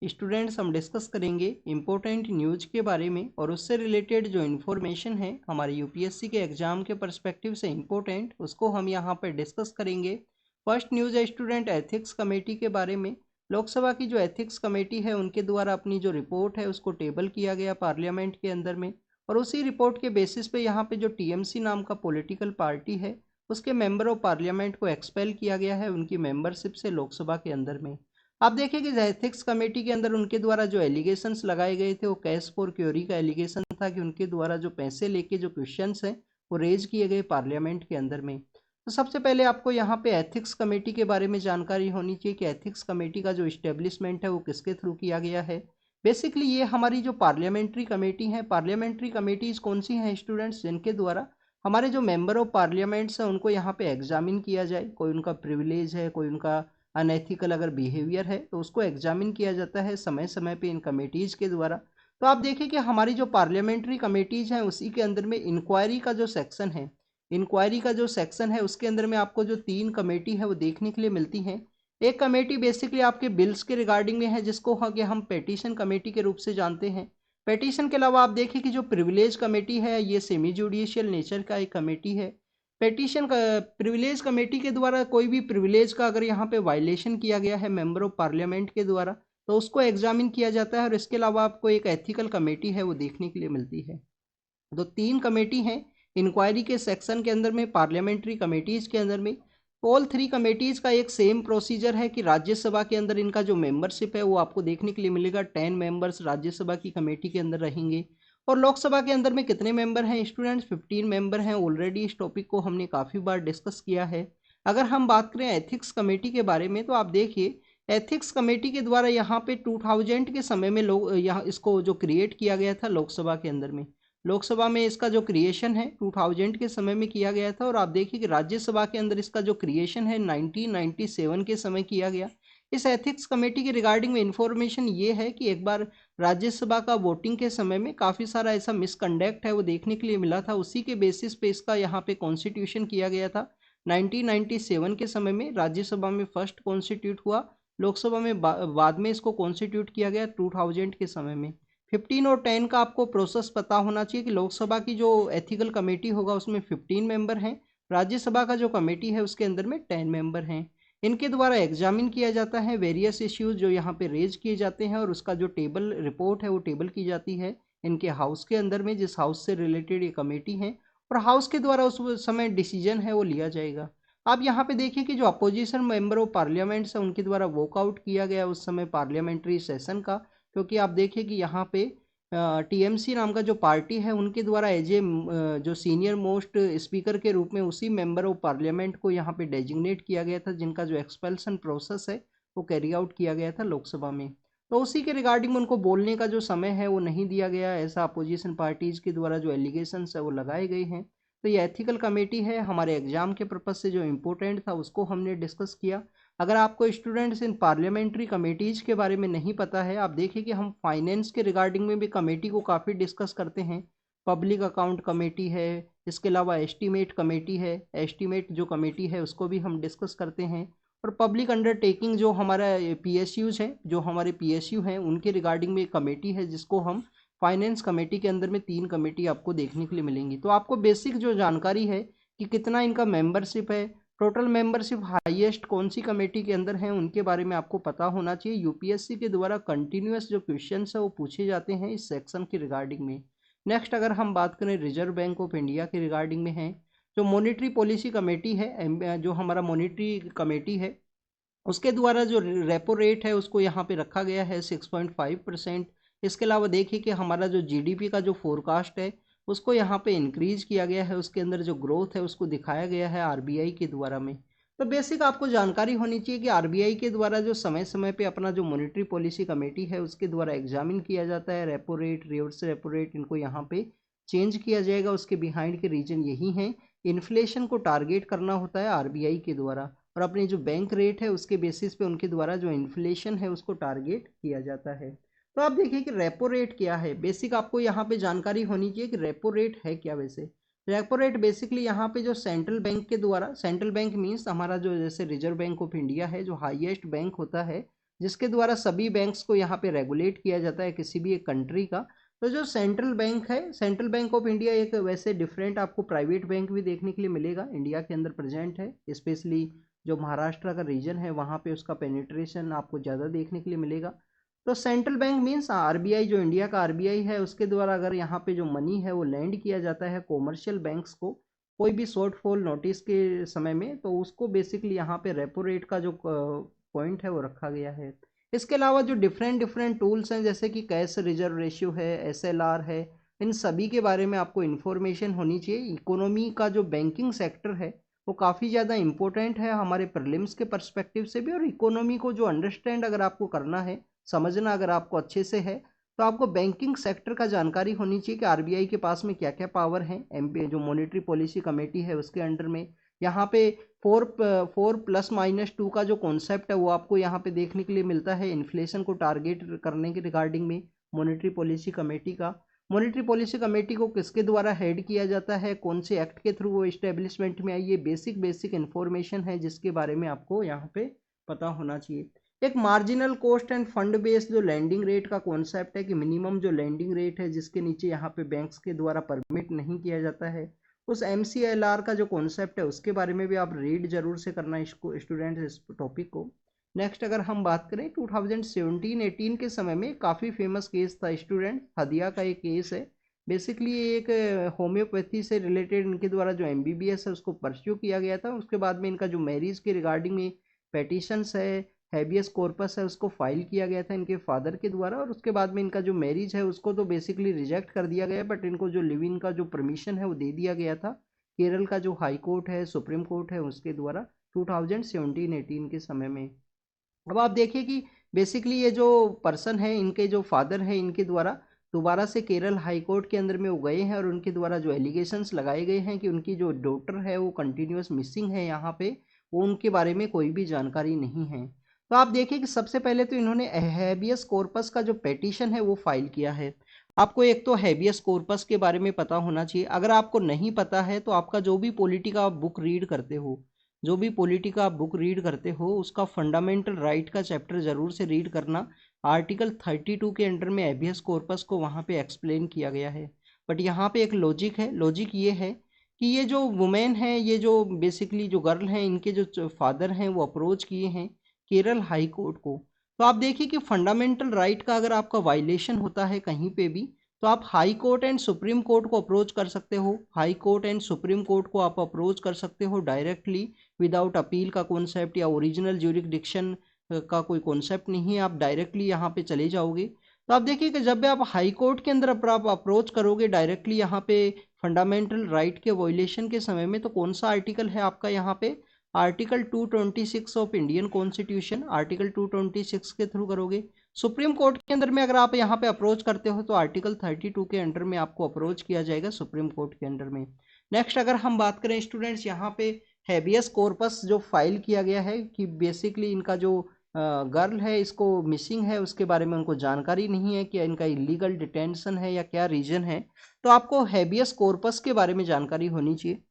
Students हम discuss करेंगे important news के बारे में और उससे रिलेटेड जो इन्फॉर्मेशन है हमारे यूपीएससी के एग्जाम के पर्सपेक्टिव से इम्पोर्टेंट उसको हम यहाँ पर डिस्कस करेंगे। फर्स्ट न्यूज है स्टूडेंट एथिक्स कमेटी के बारे में। लोकसभा की जो एथिक्स कमेटी है उनके द्वारा अपनी जो रिपोर्ट है उसको टेबल किया गया पार्लियामेंट के अंदर में, और उसी रिपोर्ट के बेसिस पे यहाँ पे जो टीएमसी नाम का पॉलिटिकल पार्टी है उसके मेंबर ऑफ पार्लियामेंट को एक्सपेल किया गया है उनकी मेंबरशिप से लोकसभा के अंदर में। आप देखिए कि एथिक्स कमेटी के अंदर उनके द्वारा जो एलिगेशंस लगाए गए थे वो कैश फॉर क्योरी का एलिगेशन था कि उनके द्वारा जो पैसे लेके जो क्वेश्चंस हैं वो रेज किए गए पार्लियामेंट के अंदर में। तो सबसे पहले आपको यहाँ पे एथिक्स कमेटी के बारे में जानकारी होनी चाहिए कि एथिक्स कमेटी का जो इस्टेब्लिशमेंट है वो किसके थ्रू किया गया है। बेसिकली ये हमारी जो पार्लियामेंट्री कमेटी है, पार्लियामेंट्री कमेटीज कौन सी हैं स्टूडेंट्स, जिनके द्वारा हमारे जो मेंबर ऑफ पार्लियामेंट्स हैं उनको यहाँ पे एग्जामिन किया जाए, कोई उनका प्रिविलेज है, कोई उनका अनएथिकल अगर बिहेवियर है तो उसको एग्जामिन किया जाता है समय समय पे इन कमेटीज़ के द्वारा। तो आप देखिए कि हमारी जो पार्लियामेंट्री कमेटीज़ हैं उसी के अंदर में इंक्वायरी का जो सेक्शन है, इंक्वायरी का जो सेक्शन है उसके अंदर में आपको जो 3 कमेटी है वो देखने के लिए मिलती हैं। एक कमेटी बेसिकली आपके बिल्स के रिगार्डिंग में है जिसको हम पेटिशन कमेटी के रूप से जानते हैं। पेटिशन के अलावा आप देखिए कि जो प्रिविलेज कमेटी है ये सेमी जुडिशियल नेचर का एक कमेटी है। पेटिशन का प्रिविलेज कमेटी के द्वारा कोई भी प्रिविलेज का अगर यहाँ पे वायलेशन किया गया है मेंबर ऑफ पार्लियामेंट के द्वारा तो उसको एग्जामिन किया जाता है, और इसके अलावा आपको एक एथिकल कमेटी है वो देखने के लिए मिलती है। तो 3 कमेटी हैं इंक्वायरी के सेक्शन के अंदर में पार्लियामेंट्री कमेटीज़ के अंदर में। ऑल 3 कमेटीज़ का एक सेम प्रोसीजर है कि राज्यसभा के अंदर इनका जो मेंबरशिप है वो आपको देखने के लिए मिलेगा। 10 मेंबर्स राज्यसभा की कमेटी के अंदर रहेंगे। और लोकसभा के अंदर में कितने मेंबर हैं स्टूडेंट्स, 15 मेंबर हैं। ऑलरेडी इस टॉपिक को हमने काफ़ी बार डिस्कस किया है। अगर हम बात करें एथिक्स कमेटी के बारे में तो आप देखिए एथिक्स कमेटी के द्वारा यहाँ पे 2000 के समय में लोग यहाँ इसको जो क्रिएट किया गया था लोकसभा के अंदर में, लोकसभा में इसका जो क्रिएशन है 2000 के समय में किया गया था। और आप देखिए कि राज्यसभा के अंदर इसका जो क्रिएशन है 1997 के समय किया गया। इस एथिक्स कमेटी के रिगार्डिंग में इंफॉर्मेशन ये है कि एक बार राज्यसभा का वोटिंग के समय में काफ़ी सारा ऐसा मिसकंडक्ट है वो देखने के लिए मिला था, उसी के बेसिस पे इसका यहाँ पे कॉन्स्टिट्यूशन किया गया था। 1997 के समय में राज्यसभा में फर्स्ट कॉन्स्टिट्यूट हुआ, लोकसभा में बाद में इसको कॉन्स्टिट्यूट किया गया 2000 के समय में। 15 और 10 का आपको प्रोसेस पता होना चाहिए कि लोकसभा की जो एथिकल कमेटी होगा उसमें 15 मेंबर हैं, राज्यसभा का जो कमेटी है उसके अंदर में 10 मेंबर हैं। इनके द्वारा एग्जामिन किया जाता है वेरियस इश्यूज जो यहाँ पे रेज किए जाते हैं, और उसका जो टेबल रिपोर्ट है वो टेबल की जाती है इनके हाउस के अंदर में, जिस हाउस से रिलेटेड ये कमेटी है, और हाउस के द्वारा उस समय डिसीजन है वो लिया जाएगा। आप यहाँ पे देखिए कि जो अपोजिशन मेंबर ऑफ पार्लियामेंट्स है उनके द्वारा वॉकआउट किया गया उस समय पार्लियामेंट्री सेशन का, क्योंकि आप देखिए कि यहाँ पे टीएमसी नाम का जो पार्टी है उनके द्वारा एज ए जो सीनियर मोस्ट स्पीकर के रूप में उसी मेंबर ऑफ पार्लियामेंट को यहाँ पे डेजिग्नेट किया गया था जिनका जो एक्सपेल्सन प्रोसेस है वो कैरी आउट किया गया था लोकसभा में। तो उसी के रिगार्डिंग उनको बोलने का जो समय है वो नहीं दिया गया, ऐसा अपोजिशन पार्टीज़ के द्वारा जो एलिगेशंस है वो लगाए गए हैं। तो ये एथिकल कमेटी है हमारे एग्जाम के पर्पज़ से जो इम्पोर्टेंट था उसको हमने डिस्कस किया। अगर आपको स्टूडेंट्स इन पार्लियामेंट्री कमेटीज़ के बारे में नहीं पता है, आप देखिए कि हम फाइनेंस के रिगार्डिंग में भी कमेटी को काफ़ी डिस्कस करते हैं। पब्लिक अकाउंट कमेटी है, इसके अलावा एस्टीमेट कमेटी है, एस्टीमेट जो कमेटी है उसको भी हम डिस्कस करते हैं। और पब्लिक अंडरटेकिंग जो हमारा पीएसयूज़ हैं, जो हमारे पीएसयू हैं उनके रिगार्डिंग में एक कमेटी है जिसको हम फाइनेंस कमेटी के अंदर में 3 कमेटी आपको देखने के लिए मिलेंगी। तो आपको बेसिक जो जानकारी है कि कितना इनका मेंबरशिप है, टोटल मेंबरशिप हाईएस्ट कौन सी कमेटी के अंदर है, उनके बारे में आपको पता होना चाहिए। यूपीएससी के द्वारा कंटिन्यूस जो क्वेश्चंस है वो पूछे जाते हैं इस सेक्शन के रिगार्डिंग में। नेक्स्ट अगर हम बात करें रिजर्व बैंक ऑफ इंडिया के रिगार्डिंग में है, जो मॉनेटरी पॉलिसी कमेटी है, जो हमारा मॉनेटरी कमेटी है उसके द्वारा जो रेपो रेट है उसको यहाँ पे रखा गया है 6.5%। इसके अलावा देखिए कि हमारा जो जीडीपी का जो फोरकास्ट है उसको यहाँ पे इंक्रीज किया गया है, उसके अंदर जो ग्रोथ है उसको दिखाया गया है आरबीआई के द्वारा में। तो बेसिक आपको जानकारी होनी चाहिए कि आरबीआई के द्वारा जो समय समय पे अपना जो मॉनेटरी पॉलिसी कमेटी है उसके द्वारा एग्जामिन किया जाता है repo rate, reverse repo rate, इनको यहाँ पे चेंज किया जाएगा। उसके बिहाइंड के रीजन यही हैं, इन्फ्लेशन को टारगेट करना होता है आरबीआई के द्वारा, और अपनी जो बैंक रेट है उसके बेसिस पे उनके द्वारा जो इन्फ्लेशन है उसको टारगेट किया जाता है। तो आप देखिए कि रेपो रेट क्या है, बेसिक आपको यहाँ पे जानकारी होनी चाहिए कि रेपो रेट है क्या। वैसे रेपो रेट बेसिकली यहाँ पे जो सेंट्रल बैंक के द्वारा, सेंट्रल बैंक मीन्स हमारा जो जैसे रिजर्व बैंक ऑफ इंडिया है जो हाईएस्ट बैंक होता है जिसके द्वारा सभी बैंक्स को यहाँ पे रेगुलेट किया जाता है किसी भी एक कंट्री का। तो जो सेंट्रल बैंक है, सेंट्रल बैंक ऑफ इंडिया, एक वैसे डिफरेंट आपको प्राइवेट बैंक भी देखने के लिए मिलेगा, इंडिया के अंदर प्रेजेंट है। स्पेशली जो महाराष्ट्र का रीजन है वहाँ पे उसका पेनिट्रेशन आपको ज़्यादा देखने के लिए मिलेगा। तो सेंट्रल बैंक मीन्स आरबीआई, जो इंडिया का आरबीआई है उसके द्वारा अगर यहाँ पे जो मनी है वो लैंड किया जाता है कॉमर्शियल बैंक्स को कोई भी शॉर्टफॉल नोटिस के समय में, तो उसको बेसिकली यहाँ पे रेपो रेट का जो पॉइंट है वो रखा गया है। इसके अलावा जो डिफरेंट डिफरेंट टूल्स हैं जैसे कि कैश रिजर्व रेशियो है, एसएलआर है, इन सभी के बारे में आपको इन्फॉर्मेशन होनी चाहिए। इकोनॉमी का जो बैंकिंग सेक्टर है वो काफ़ी ज़्यादा इंपॉर्टेंट है हमारे प्रीलिम्स के पर्सपेक्टिव से भी, और इकोनॉमी को जो अंडरस्टैंड अगर आपको करना है, समझना अगर आपको अच्छे से है, तो आपको बैंकिंग सेक्टर का जानकारी होनी चाहिए कि आरबीआई के पास में क्या क्या पावर है। एमपी जो मॉनेटरी पॉलिसी कमेटी है उसके अंडर में यहाँ पे 4+-2 का जो कॉन्सेप्ट है वो आपको यहाँ पे देखने के लिए मिलता है इन्फ्लेशन को टारगेट करने के रिगार्डिंग में मॉनेटरी पॉलिसी कमेटी का। मॉनेटरी पॉलिसी कमेटी को किसके द्वारा हेड किया जाता है, कौन से एक्ट के थ्रू वो इस्टेब्लिशमेंट में आई, ये बेसिक इन्फॉर्मेशन है जिसके बारे में आपको यहाँ पे पता होना चाहिए। एक marginal cost end fund based जो लैंडिंग रेट का कॉन्सेप्ट है कि मिनिमम जो लैंडिंग रेट है जिसके नीचे यहाँ पे बैंक्स के द्वारा परमिट नहीं किया जाता है, उस MCLR का जो कॉन्सेप्ट है उसके बारे में भी आप रीड जरूर से करना इसको स्टूडेंट्स, इस टॉपिक को। नेक्स्ट अगर हम बात करें 2017-18 के समय में काफ़ी फेमस केस था स्टूडेंट, हदिया का एक केस है। बेसिकली एक होम्योपैथी से रिलेटेड इनके द्वारा जो MBBS है उसको परस्यू किया गया था। उसके बाद में इनका जो मैरिज के रिगार्डिंग में पेटिशंस है, हैबियस कॉर्पस है, उसको फाइल किया गया था इनके फादर के द्वारा, और उसके बाद में इनका जो मैरिज है उसको तो बेसिकली रिजेक्ट कर दिया गया, बट इनको जो लिव इन का जो परमिशन है वो दे दिया गया था केरल का जो हाई कोर्ट है, सुप्रीम कोर्ट है, उसके द्वारा 2017-18 के समय में। अब आप देखिए कि बेसिकली ये जो पर्सन है, इनके जो फादर है, इनके द्वारा दोबारा से केरल हाई कोर्ट के अंदर में वो गए हैं और उनके द्वारा जो एलिगेशंस लगाए गए हैं कि उनकी जो डॉटर है वो कंटिन्यूस मिसिंग है यहाँ पे, वो उनके बारे में कोई भी जानकारी नहीं है। तो आप देखिए कि सबसे पहले तो इन्होंने हैबियस कॉर्पस का जो पेटिशन है वो फाइल किया है। आपको एक तो हैबियस कॉर्पस के बारे में पता होना चाहिए। अगर आपको नहीं पता है तो आपका जो भी पॉलिटिका आप बुक रीड करते हो, जो भी पॉलिटिका आप बुक रीड करते हो उसका फंडामेंटल राइट का चैप्टर जरूर से रीड करना। आर्टिकल 32 के अंडर में हैबियस कॉर्पस को वहाँ पे एक्सप्लेन किया गया है। बट यहाँ पे एक लॉजिक है, लॉजिक ये है कि ये जो वुमेन है, ये जो बेसिकली जो गर्ल हैं, इनके जो फादर हैं वो अप्रोच किए हैं केरल हाई कोर्ट को। तो आप देखिए कि फंडामेंटल राइट का अगर आपका वायलेशन होता है कहीं पे भी तो आप high court and supreme court को अप्रोच कर सकते हो। High court and supreme court को आप अप्रोच कर सकते हो डायरेक्टली विदाउट अपील का कॉन्सेप्ट या ओरिजिनल ज्यूरिसडिक्शन का कोई कॉन्सेप्ट नहीं है, आप डायरेक्टली यहाँ पे चले जाओगे। तो आप देखिए कि जब भी आप हाई कोर्ट के अंदर आप अप्रोच करोगे डायरेक्टली यहाँ पे फंडामेंटल राइट के वॉयलेशन के समय में, तो कौन सा आर्टिकल है आपका यहाँ पे, article 226 of Indian constitution, article 226 के थ्रू करोगे। सुप्रीम कोर्ट के अंदर में अगर आप यहाँ पे अप्रोच करते हो तो आर्टिकल 32 के अंडर में आपको अप्रोच किया जाएगा सुप्रीम कोर्ट के अंडर में। नेक्स्ट अगर हम बात करें स्टूडेंट्स, यहाँ पे हैबियस कॉर्पस जो फाइल किया गया है कि बेसिकली इनका जो गर्ल है इसको मिसिंग है, उसके बारे में उनको जानकारी नहीं है कि इनका इलीगल डिटेंशन है या क्या रीजन है, तो आपको हैबियस कॉर्पस के बारे में जानकारी होनी चाहिए।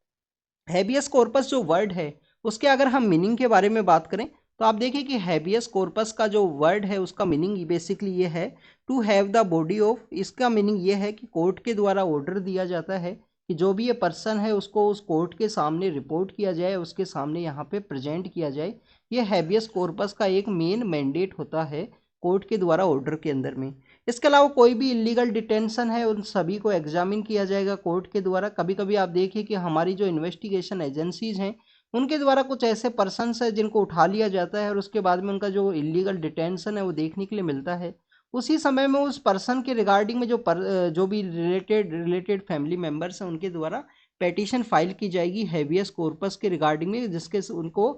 हैबियस कॉर्पस जो वर्ड है उसके अगर हम मीनिंग के बारे में बात करें तो आप देखिए कि हैबियस कॉर्पस का जो वर्ड है उसका मीनिंग बेसिकली ये है to have the body of. इसका मीनिंग ये है कि कोर्ट के द्वारा ऑर्डर दिया जाता है कि जो भी ये पर्सन है उसको उस कोर्ट के सामने रिपोर्ट किया जाए, उसके सामने यहाँ पे प्रेजेंट किया जाए। ये हैबियस कॉर्पस का एक मेन मैंडेट होता है कोर्ट के द्वारा ऑर्डर के अंदर में। इसके अलावा कोई भी इलीगल डिटेंशन है उन सभी को एग्जामिन किया जाएगा कोर्ट के द्वारा। कभी कभी आप देखिए कि हमारी जो इन्वेस्टिगेशन एजेंसीज हैं उनके द्वारा कुछ ऐसे पर्सन्स है जिनको उठा लिया जाता है और उसके बाद में उनका जो इलीगल डिटेंशन है वो देखने के लिए मिलता है। उसी समय में उस पर्सन के रिगार्डिंग में जो भी रिलेटेड फैमिली मेम्बर्स हैं उनके द्वारा पेटिशन फाइल की जाएगी हैबियस कॉर्पस के रिगार्डिंग में, जिसके उनको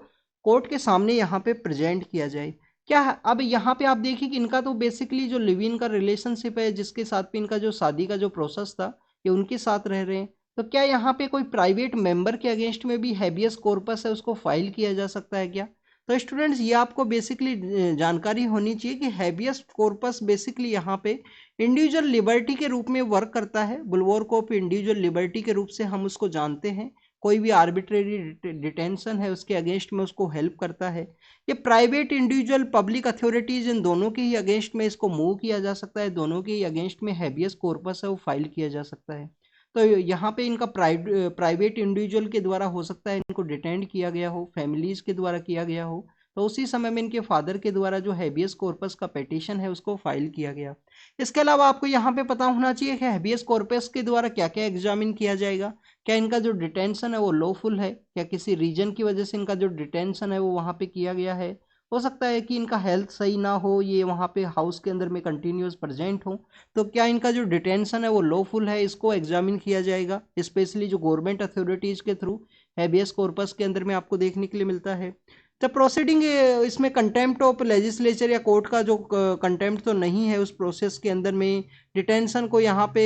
कोर्ट के सामने यहाँ पे प्रेजेंट किया जाए। क्या अब यहाँ पे आप देखिए कि इनका तो बेसिकली जो लिव इन का रिलेशनशिप है, जिसके साथ पे इनका जो शादी का जो प्रोसेस था ये उनके साथ रह रहे हैं, तो क्या यहाँ पे कोई प्राइवेट मेंबर के अगेंस्ट में भी हैबियस कॉर्पस है उसको फाइल किया जा सकता है क्या? तो स्टूडेंट्स ये आपको बेसिकली जानकारी होनी चाहिए कि हैबियस कॉर्पस बेसिकली यहाँ पे इंडिविजुअल लिबर्टी के रूप में वर्क करता है। बुलवॉर्क ऑफ इंडिविजुअल लिबर्टी के रूप से हम उसको जानते हैं। कोई भी आर्बिट्रेरी डिटेंशन है उसके अगेंस्ट में उसको हेल्प करता है। ये प्राइवेट, इंडिविजुअल, पब्लिक अथॉरिटीज, इन दोनों के ही अगेंस्ट में इसको मूव किया जा सकता है, दोनों के ही अगेंस्ट में हैबियस कॉर्पस है वो फाइल किया जा सकता है। तो यहाँ पे इनका प्राइवेट इंडिविजुअल के द्वारा हो सकता है इनको डिटेंड किया गया हो, फैमिलीज के द्वारा किया गया हो, तो उसी समय में इनके फादर के द्वारा जो हैबियस कॉर्पस का पिटीशन है उसको फाइल किया गया। इसके अलावा आपको यहाँ पे पता होना चाहिए कि हैबियस कॉर्पस के द्वारा क्या क्या एग्जामिन किया जाएगा। क्या इनका जो डिटेंशन है वो लॉफुल है, क्या किसी रीजन की वजह से इनका जो डिटेंशन है वो वहाँ पे किया गया है। हो सकता है कि इनका हेल्थ सही ना हो, ये वहाँ पे हाउस के अंदर में कंटिन्यूस प्रेजेंट हो, तो क्या इनका जो डिटेंशन है वो लॉफुल है, इसको एग्जामिन किया जाएगा, स्पेशली जो गवर्नमेंट अथॉरिटीज के थ्रू हैबियस कॉर्पस के अंदर में आपको देखने के लिए मिलता है। तो प्रोसीडिंग इसमें कंटेम्प्ट ऑफ लेजिस्लेचर या कोर्ट का जो कंटेम्प्ट तो नहीं है उस प्रोसेस के अंदर में। डिटेंशन को यहाँ पे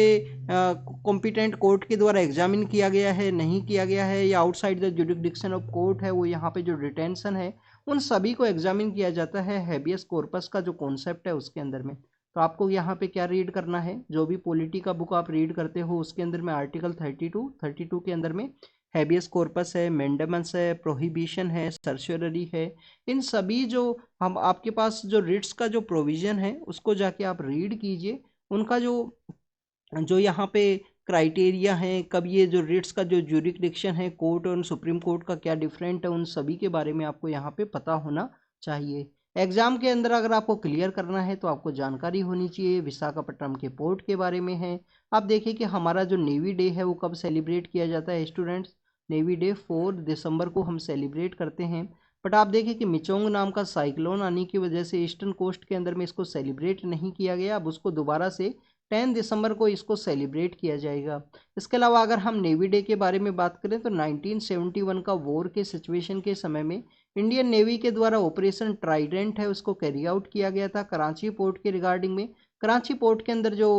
कॉम्पिटेंट कोर्ट के द्वारा एग्जामिन किया गया है, नहीं किया गया है, या outside the jurisdiction of court है वो यहाँ पे जो डिटेंशन है उन सभी को एग्जामिन किया जाता है हैबियस कॉर्पस का जो कॉन्सेप्ट है उसके अंदर में। तो आपको यहाँ पे क्या रीड करना है, जो भी पॉलिटी का बुक आप रीड करते हो उसके अंदर में आर्टिकल 32 के अंदर में हैबियस कॉर्पस है, मेंडेमेंट्स है, प्रोहिबिशन है, सर्चररी है, इन सभी जो हम आपके पास जो रिट्स का जो प्रोविजन है उसको जाके आप रीड कीजिए। उनका जो जो यहाँ पे क्राइटेरिया है, कब ये जो रिट्स का जो ज्यूरिडिक्शन है कोर्ट और सुप्रीम कोर्ट का क्या डिफरेंट है, उन सभी के बारे में आपको यहाँ पे पता होना चाहिए। एग्जाम के अंदर अगर आपको क्लियर करना है तो आपको जानकारी होनी चाहिए विशाखापट्टनम के पोर्ट के बारे में है। आप देखिए कि हमारा जो नेवी डे है वो कब सेलिब्रेट किया जाता है स्टूडेंट्स, नेवी डे 4 दिसंबर को हम सेलिब्रेट करते हैं। बट आप देखिए कि मिचोंग नाम का साइक्लोन आने की वजह से ईस्टर्न कोस्ट के अंदर में इसको सेलिब्रेट नहीं किया गया, अब उसको दोबारा से 10 दिसंबर को इसको सेलिब्रेट किया जाएगा। इसके अलावा अगर हम नेवी डे के बारे में बात करें तो 1971 का वॉर के सिचुएशन के समय में इंडियन नेवी के द्वारा ऑपरेशन ट्राइडेंट है उसको कैरी आउट किया गया था कराची पोर्ट के रिगार्डिंग में। कराची पोर्ट के अंदर जो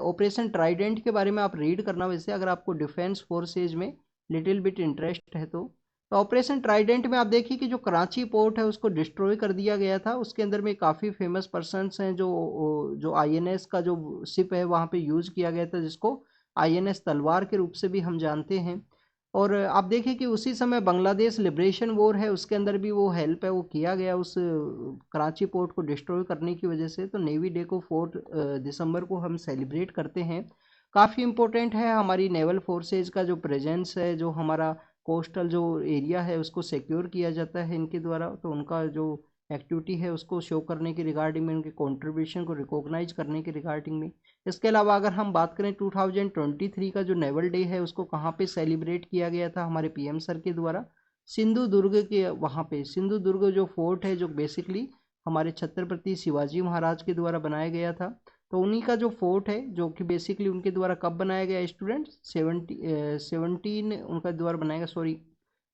ऑपरेशन ट्राइडेंट के बारे में आप रीड करना, वैसे अगर आपको डिफेंस फोर्सेज में लिटिल बिट इंटरेस्ट है तो ऑपरेशन ट्राइडेंट में आप देखिए कि जो कराची पोर्ट है उसको डिस्ट्रॉय कर दिया गया था। उसके अंदर में काफ़ी फेमस पर्सन्स हैं, जो आईएनएस का जो शिप है वहाँ पे यूज़ किया गया था, जिसको आईएनएस तलवार के रूप से भी हम जानते हैं। और आप देखिए कि उसी समय बांग्लादेश लिबरेशन वॉर है उसके अंदर भी वो हेल्प है वो किया गया उस कराची पोर्ट को डिस्ट्रॉय करने की वजह से। तो नेवी डे को 4 दिसंबर को हम सेलिब्रेट करते हैं। काफ़ी इम्पोर्टेंट है हमारी नेवल फोर्सेज का जो प्रेजेंस है, जो हमारा कोस्टल जो एरिया है उसको सिक्योर किया जाता है इनके द्वारा, तो उनका जो एक्टिविटी है उसको शो करने के रिगार्डिंग में, उनके कंट्रीब्यूशन को रिकॉग्नाइज करने के रिगार्डिंग में। इसके अलावा अगर हम बात करें 2023 का जो नेवल डे है उसको कहाँ पे सेलिब्रेट किया गया था हमारे पीएम सर के द्वारा, सिंधु दुर्ग के वहाँ पे। सिंधु दुर्ग जो फोर्ट है जो बेसिकली हमारे छत्रपति शिवाजी महाराज के द्वारा बनाया गया था, तो उन्हीं का जो फोर्ट है जो कि बेसिकली उनके द्वारा कब बनाया गया स्टूडेंट, 17 उनका द्वारा बनाया गया, सॉरी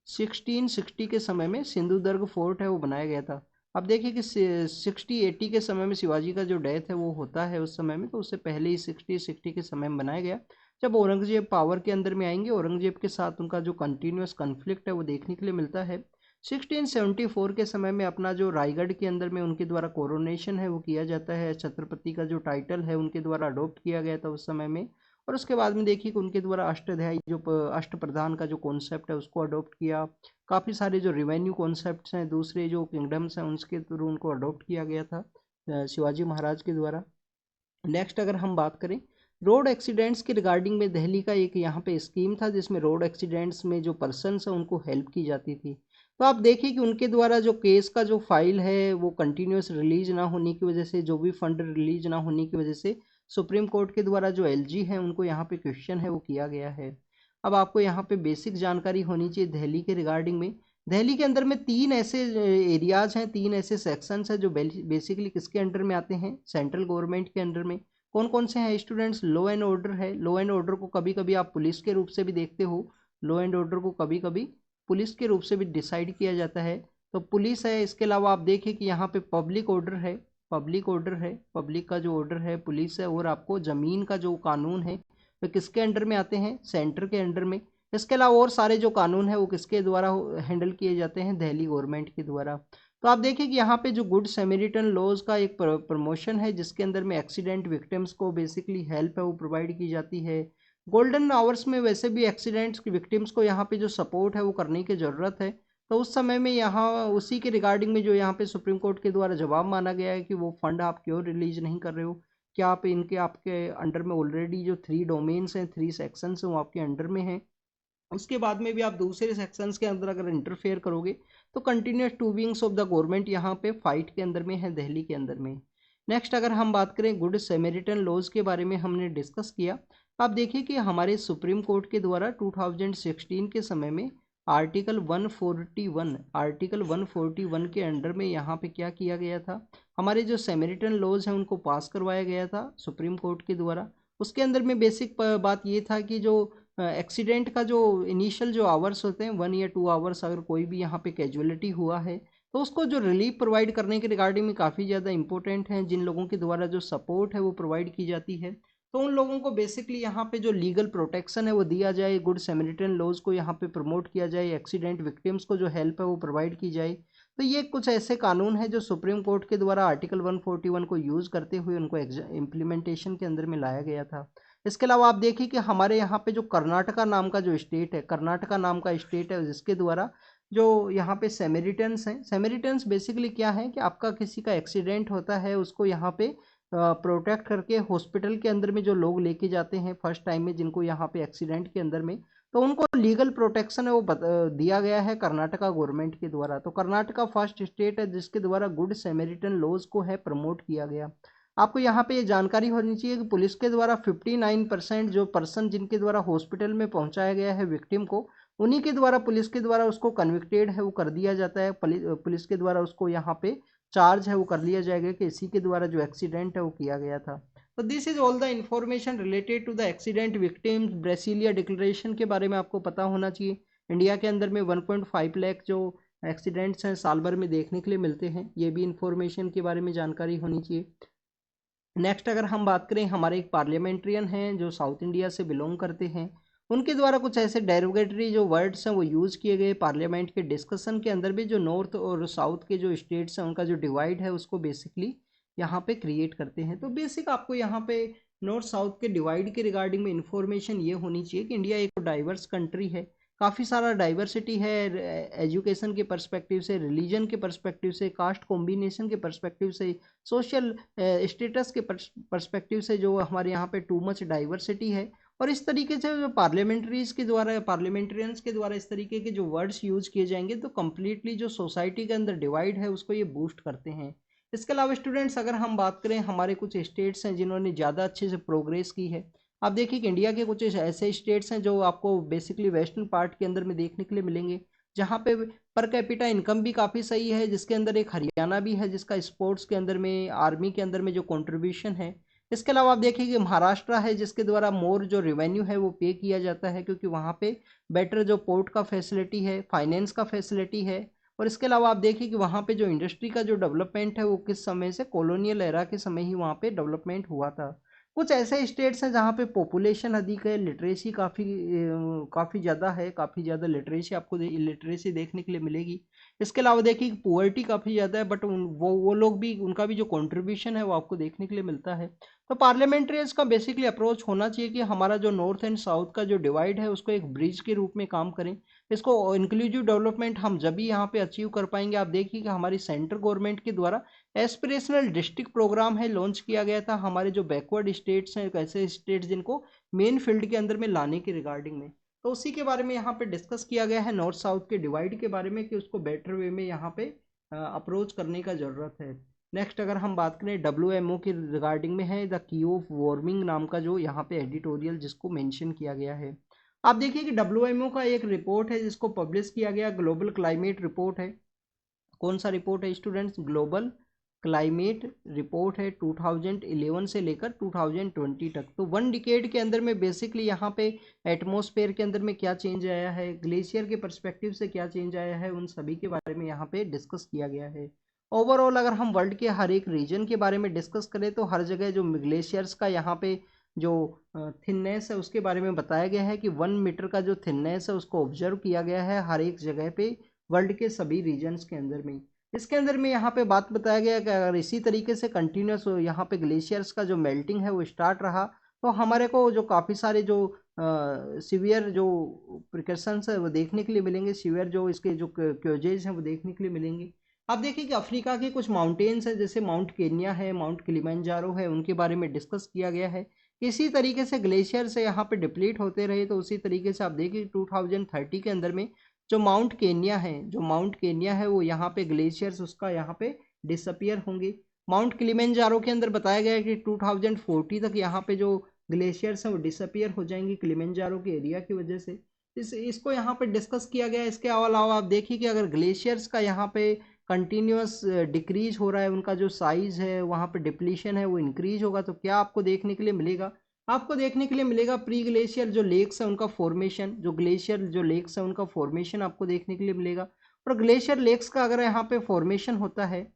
1660 के समय में सिंधु दुर्ग फोर्ट है वो बनाया गया था। अब देखिए कि 60-80 के समय में शिवाजी का जो डेथ है वो होता है उस समय में, तो उससे पहले ही 60 के समय में बनाया गया। जब औरंगजेब पावर के अंदर में आएंगे, औरंगजेब के साथ उनका जो कंटिन्यूस कन्फ्लिक्ट है वो देखने के लिए मिलता है। 1674 के समय में अपना जो रायगढ़ के अंदर में उनके द्वारा कोरोनेशन है वो किया जाता है, छत्रपति का जो टाइटल है उनके द्वारा अडॉप्ट किया गया था उस समय में। और उसके बाद में देखिए कि उनके द्वारा अष्टाध्यायी जो अष्ट प्रधान का जो कॉन्सेप्ट है उसको अडॉप्ट किया। काफ़ी सारे जो रिवेन्यू कॉन्सेप्ट्स हैं दूसरे जो किंगडम्स हैं उसके थ्रू उनको अडॉप्ट किया गया था शिवाजी महाराज के द्वारा। नेक्स्ट अगर हम बात करें रोड एक्सीडेंट्स के रिगार्डिंग में, दिल्ली का एक यहाँ पे स्कीम था जिसमें रोड एक्सीडेंट्स में जो पर्सन्स हैं उनको हेल्प की जाती थी। तो आप देखिए कि उनके द्वारा जो केस का जो फाइल है वो कंटिन्यूस रिलीज ना होने की वजह से, जो भी फंड रिलीज ना होने की वजह से सुप्रीम कोर्ट के द्वारा जो एलजी है उनको यहाँ पे क्वेश्चन है वो किया गया है। अब आपको यहाँ पे बेसिक जानकारी होनी चाहिए दिल्ली के रिगार्डिंग में। दिल्ली के अंदर में 3 ऐसे एरियाज हैं, 3 ऐसे सेक्शंस हैं जो बेसिकली किसके अंडर में आते हैं, सेंट्रल गवर्नमेंट के अंडर में। कौन कौन से हैं स्टूडेंट्स, लॉ एंड ऑर्डर है। लॉ एंड ऑर्डर को कभी कभी आप पुलिस के रूप से भी देखते हो, लॉ एंड ऑर्डर को कभी कभी पुलिस के रूप से भी डिसाइड किया जाता है, तो पुलिस है। इसके अलावा आप देखिए कि यहाँ पे पब्लिक ऑर्डर है, पब्लिक ऑर्डर है, पब्लिक का जो ऑर्डर है पुलिस है। और आपको ज़मीन का जो कानून है वो किसके अंडर में आते हैं, सेंटर के अंडर में। इसके अलावा और सारे जो कानून है वो किसके द्वारा हैंडल किए जाते हैं, दिल्ली गवर्नमेंट के द्वारा। तो आप देखिए कि यहाँ पे जो गुड सैमरिटन लॉज का एक प्रमोशन है जिसके अंदर में एक्सीडेंट विक्टिम्स को बेसिकली हेल्प है वो प्रोवाइड की जाती है। गोल्डन आवर्स में वैसे भी एक्सीडेंट्स की विक्टिम्स को यहाँ पे जो सपोर्ट है वो करने की ज़रूरत है। तो उस समय में यहाँ उसी के रिगार्डिंग में जो यहाँ पे सुप्रीम कोर्ट के द्वारा जवाब माना गया है कि वो फंड आप क्यों रिलीज नहीं कर रहे हो, क्या आप इनके आपके अंडर में ऑलरेडी जो 3 डोमेन्स हैं 3 सेक्शंस हैं वो आपके अंडर में हैं, उसके बाद में भी आप दूसरे सेक्शंस के अंदर अगर इंटरफेयर करोगे तो continuous to wings of the government यहाँ पे फाइट के अंदर में है, दिल्ली के अंदर में। नेक्स्ट अगर हम बात करें गुड सैमरिटन लॉज के बारे में हमने डिस्कस किया, तो आप देखिए कि हमारे सुप्रीम कोर्ट के द्वारा 2016 के समय में आर्टिकल 141 के अंडर में यहाँ पे क्या किया गया था, हमारे जो सैमरिटन लॉज हैं उनको पास करवाया गया था सुप्रीम कोर्ट के द्वारा। उसके अंदर में बेसिक बात ये था कि जो एक्सीडेंट का जो इनिशियल जो आवर्स होते हैं 1 या 2 आवर्स, अगर कोई भी यहाँ पे कैजुअलिटी हुआ है तो उसको जो रिलीफ प्रोवाइड करने के रिगार्डिंग में काफ़ी ज़्यादा इंपॉर्टेंट है। जिन लोगों के द्वारा जो सपोर्ट है वो प्रोवाइड की जाती है, तो उन लोगों को बेसिकली यहाँ पे जो लीगल प्रोटेक्शन है वो दिया जाए, गुड सैमरिटन लॉज को यहाँ पे प्रमोट किया जाए, एक्सीडेंट विक्टिम्स को जो हेल्प है वो प्रोवाइड की जाए। तो ये कुछ ऐसे कानून है जो सुप्रीम कोर्ट के द्वारा आर्टिकल 141 को यूज़ करते हुए उनको इम्प्लीमेंटेशन के अंदर में लाया गया था। इसके अलावा आप देखिए कि हमारे यहाँ पे जो कर्नाटका नाम का जो स्टेट है, कर्नाटका नाम का स्टेट है जिसके द्वारा जो यहाँ पे सैमरिटन्स हैं, सैमरिटन्स बेसिकली क्या है कि आपका किसी का एक्सीडेंट होता है उसको यहाँ पे प्रोटेक्ट करके हॉस्पिटल के अंदर में जो लोग लेके जाते हैं फर्स्ट टाइम में, जिनको यहाँ पे एक्सीडेंट के अंदर में, तो उनको लीगल प्रोटेक्शन है वो दिया गया है कर्नाटका गवर्नमेंट के द्वारा। तो कर्नाटका फर्स्ट स्टेट है जिसके द्वारा गुड सैमरिटन लॉज को है प्रमोट किया गया। आपको यहाँ पे ये जानकारी होनी चाहिए कि पुलिस के द्वारा 59% जो पर्सन जिनके द्वारा हॉस्पिटल में पहुँचाया गया है विक्टिम को, उन्हीं के द्वारा पुलिस के द्वारा उसको कन्विक्टेड है वो कर दिया जाता है, पुलिस के द्वारा उसको यहाँ पे चार्ज है वो कर लिया जाएगा कि इसी के द्वारा जो एक्सीडेंट है वो किया गया था। तो this is all the information related to the accident victims. Brasilia declaration के बारे में आपको पता होना चाहिए। इंडिया के अंदर में 1.5 लाख जो एक्सीडेंट्स हैं साल भर में देखने के लिए मिलते हैं, ये भी इंफॉर्मेशन के बारे में जानकारी होनी चाहिए। नेक्स्ट अगर हम बात करें, हमारे एक पार्लियामेंट्रियन हैं जो साउथ इंडिया से बिलोंग करते हैं, उनके द्वारा कुछ ऐसे डेरोगेटरी जो वर्ड्स हैं वो यूज़ किए गए पार्लियामेंट के डिस्कशन के अंदर भी, जो नॉर्थ और साउथ के जो स्टेट्स हैं उनका जो डिवाइड है उसको बेसिकली यहाँ पे क्रिएट करते हैं। तो बेसिक आपको यहाँ पे नॉर्थ साउथ के डिवाइड के रिगार्डिंग में इंफॉर्मेशन ये होनी चाहिए कि इंडिया एक डाइवर्स कंट्री है, काफ़ी सारा डाइवर्सिटी है एजुकेशन के पर्सपेक्टिव से, रिलीजन के पर्सपेक्टिव से, कास्ट कॉम्बिनेशन के पर्सपेक्टिव से, सोशल स्टेटस के पर्सपेक्टिव से जो हमारे यहाँ पे टू मच डाइवर्सिटी है। और इस तरीके से जो पार्लियामेंट्रियंस के द्वारा इस तरीके के जो वर्ड्स यूज किए जाएंगे तो कम्प्लीटली जो सोसाइटी के अंदर डिवाइड है उसको ये बूस्ट करते हैं। इसके अलावा स्टूडेंट्स अगर हम बात करें, हमारे कुछ स्टेट्स हैं जिन्होंने ज़्यादा अच्छे से प्रोग्रेस की है। आप देखिए कि इंडिया के कुछ ऐसे स्टेट्स हैं जो आपको बेसिकली वेस्टर्न पार्ट के अंदर में देखने के लिए मिलेंगे, जहाँ पे पर कैपिटा इनकम भी काफ़ी सही है, जिसके अंदर एक हरियाणा भी है जिसका स्पोर्ट्स के अंदर में, आर्मी के अंदर में जो कंट्रीब्यूशन है। इसके अलावा आप देखिए कि महाराष्ट्र है जिसके द्वारा मोर जो रेवेन्यू है वो पे किया जाता है, क्योंकि वहाँ पे बेटर जो पोर्ट का फैसिलिटी है, फाइनेंस का फैसिलिटी है। और इसके अलावा आप देखिए कि वहाँ पे जो इंडस्ट्री का जो डेवलपमेंट है वो किस समय से, कॉलोनियल एरा के समय ही वहाँ पे डेवलपमेंट हुआ था। कुछ ऐसे स्टेट्स हैं जहाँ पे पॉपुलेशन अधिक है, लिटरेसी काफ़ी ज़्यादा है, काफ़ी ज़्यादा लिटरेसी आपको लिटरेसी देखने के लिए मिलेगी। इसके अलावा देखिए कि पुअर्टी काफ़ी ज़्यादा है, बट वो लोग भी, उनका भी जो कंट्रीब्यूशन है वो आपको देखने के लिए मिलता है। तो पार्लियामेंट्रियंस का बेसिकली अप्रोच होना चाहिए कि हमारा जो नॉर्थ एंड साउथ का जो डिवाइड है उसको एक ब्रिज के रूप में काम करें। इसको इंक्लूसिव डेवलपमेंट हम जब भी यहाँ पे अचीव कर पाएंगे। आप देखिए कि हमारी सेंट्रल गवर्नमेंट के द्वारा एस्पिरेशनल डिस्ट्रिक्ट प्रोग्राम है लॉन्च किया गया था, हमारे जो बैकवर्ड स्टेट्स हैं, ऐसे स्टेट्स जिनको मेन फील्ड के अंदर में लाने के रिगार्डिंग में, तो उसी के बारे में यहाँ पे डिस्कस किया गया है, नॉर्थ साउथ के डिवाइड के बारे में कि उसको बेटर वे में यहाँ पे अप्रोच करने का ज़रूरत है। नेक्स्ट अगर हम बात करें WMO के रिगार्डिंग में है द की ऑफ वार्मिंग नाम का जो यहाँ पे एडिटोरियल जिसको मेंशन किया गया है। आप देखिए कि WMO का एक रिपोर्ट है जिसको पब्लिश किया गया, ग्लोबल क्लाइमेट रिपोर्ट है। कौन सा रिपोर्ट है स्टूडेंट्स? ग्लोबल क्लाइमेट रिपोर्ट है 2011 से लेकर 2020 तक। तो 1 डिकेड के अंदर में बेसिकली यहाँ पे एटमॉस्फेयर के अंदर में क्या चेंज आया है, ग्लेशियर के पर्सपेक्टिव से क्या चेंज आया है, उन सभी के बारे में यहाँ पे डिस्कस किया गया है। ओवरऑल अगर हम वर्ल्ड के हर एक रीजन के बारे में डिस्कस करें तो हर जगह जो ग्लेशियर्स का यहाँ पे जो थिननेस है उसके बारे में बताया गया है कि 1 मीटर का जो थिननेस है उसको ऑब्जर्व किया गया है हर एक जगह पे वर्ल्ड के सभी रीजन्स के अंदर में। इसके अंदर में यहाँ पे बात बताया गया कि अगर इसी तरीके से कंटिन्यूस यहाँ पे ग्लेशियर्स का जो मेल्टिंग है वो स्टार्ट रहा तो हमारे को जो काफ़ी सारे जो सीवियर जो प्रिकॉशंस है वो देखने के लिए मिलेंगे, सीवियर जो इसके जो क्योजेज हैं वो देखने के लिए मिलेंगे। आप देखिए कि अफ्रीका के कुछ माउंटेन्स हैं, जैसे माउंट केन्या है, माउंट किलिमंजारो है, उनके बारे में डिस्कस किया गया है। इसी तरीके से ग्लेशियर से यहाँ पे डिप्लीट होते रहे, तो उसी तरीके से आप देखिए 2030 के अंदर में जो माउंट केन्या है वो यहाँ पे ग्लेशियर्स उसका यहाँ पे डिसअपियर होंगे। माउंट किलिमंजारो के अंदर बताया गया है कि 2040 तक यहाँ पे जो ग्लेशियर्स हैं वो डिसअपियर हो जाएंगे किलिमंजारो के एरिया की वजह से। इसको यहाँ पे डिस्कस किया गया है। इसके अलावा आप देखिए कि अगर ग्लेशियर्स का यहाँ पे कंटिन्यूस डिक्रीज हो रहा है, उनका जो साइज है वहाँ पे डिप्लीशन है वो इंक्रीज होगा, तो क्या आपको देखने के लिए मिलेगा? आपको देखने के लिए मिलेगा प्री ग्लेशियर जो लेक्स है उनका फॉर्मेशन, जो ग्लेशियर जो लेक्स है उनका फॉर्मेशन आपको देखने के लिए मिलेगा। और ग्लेशियर लेक्स का अगर यहाँ पे फॉर्मेशन होता है,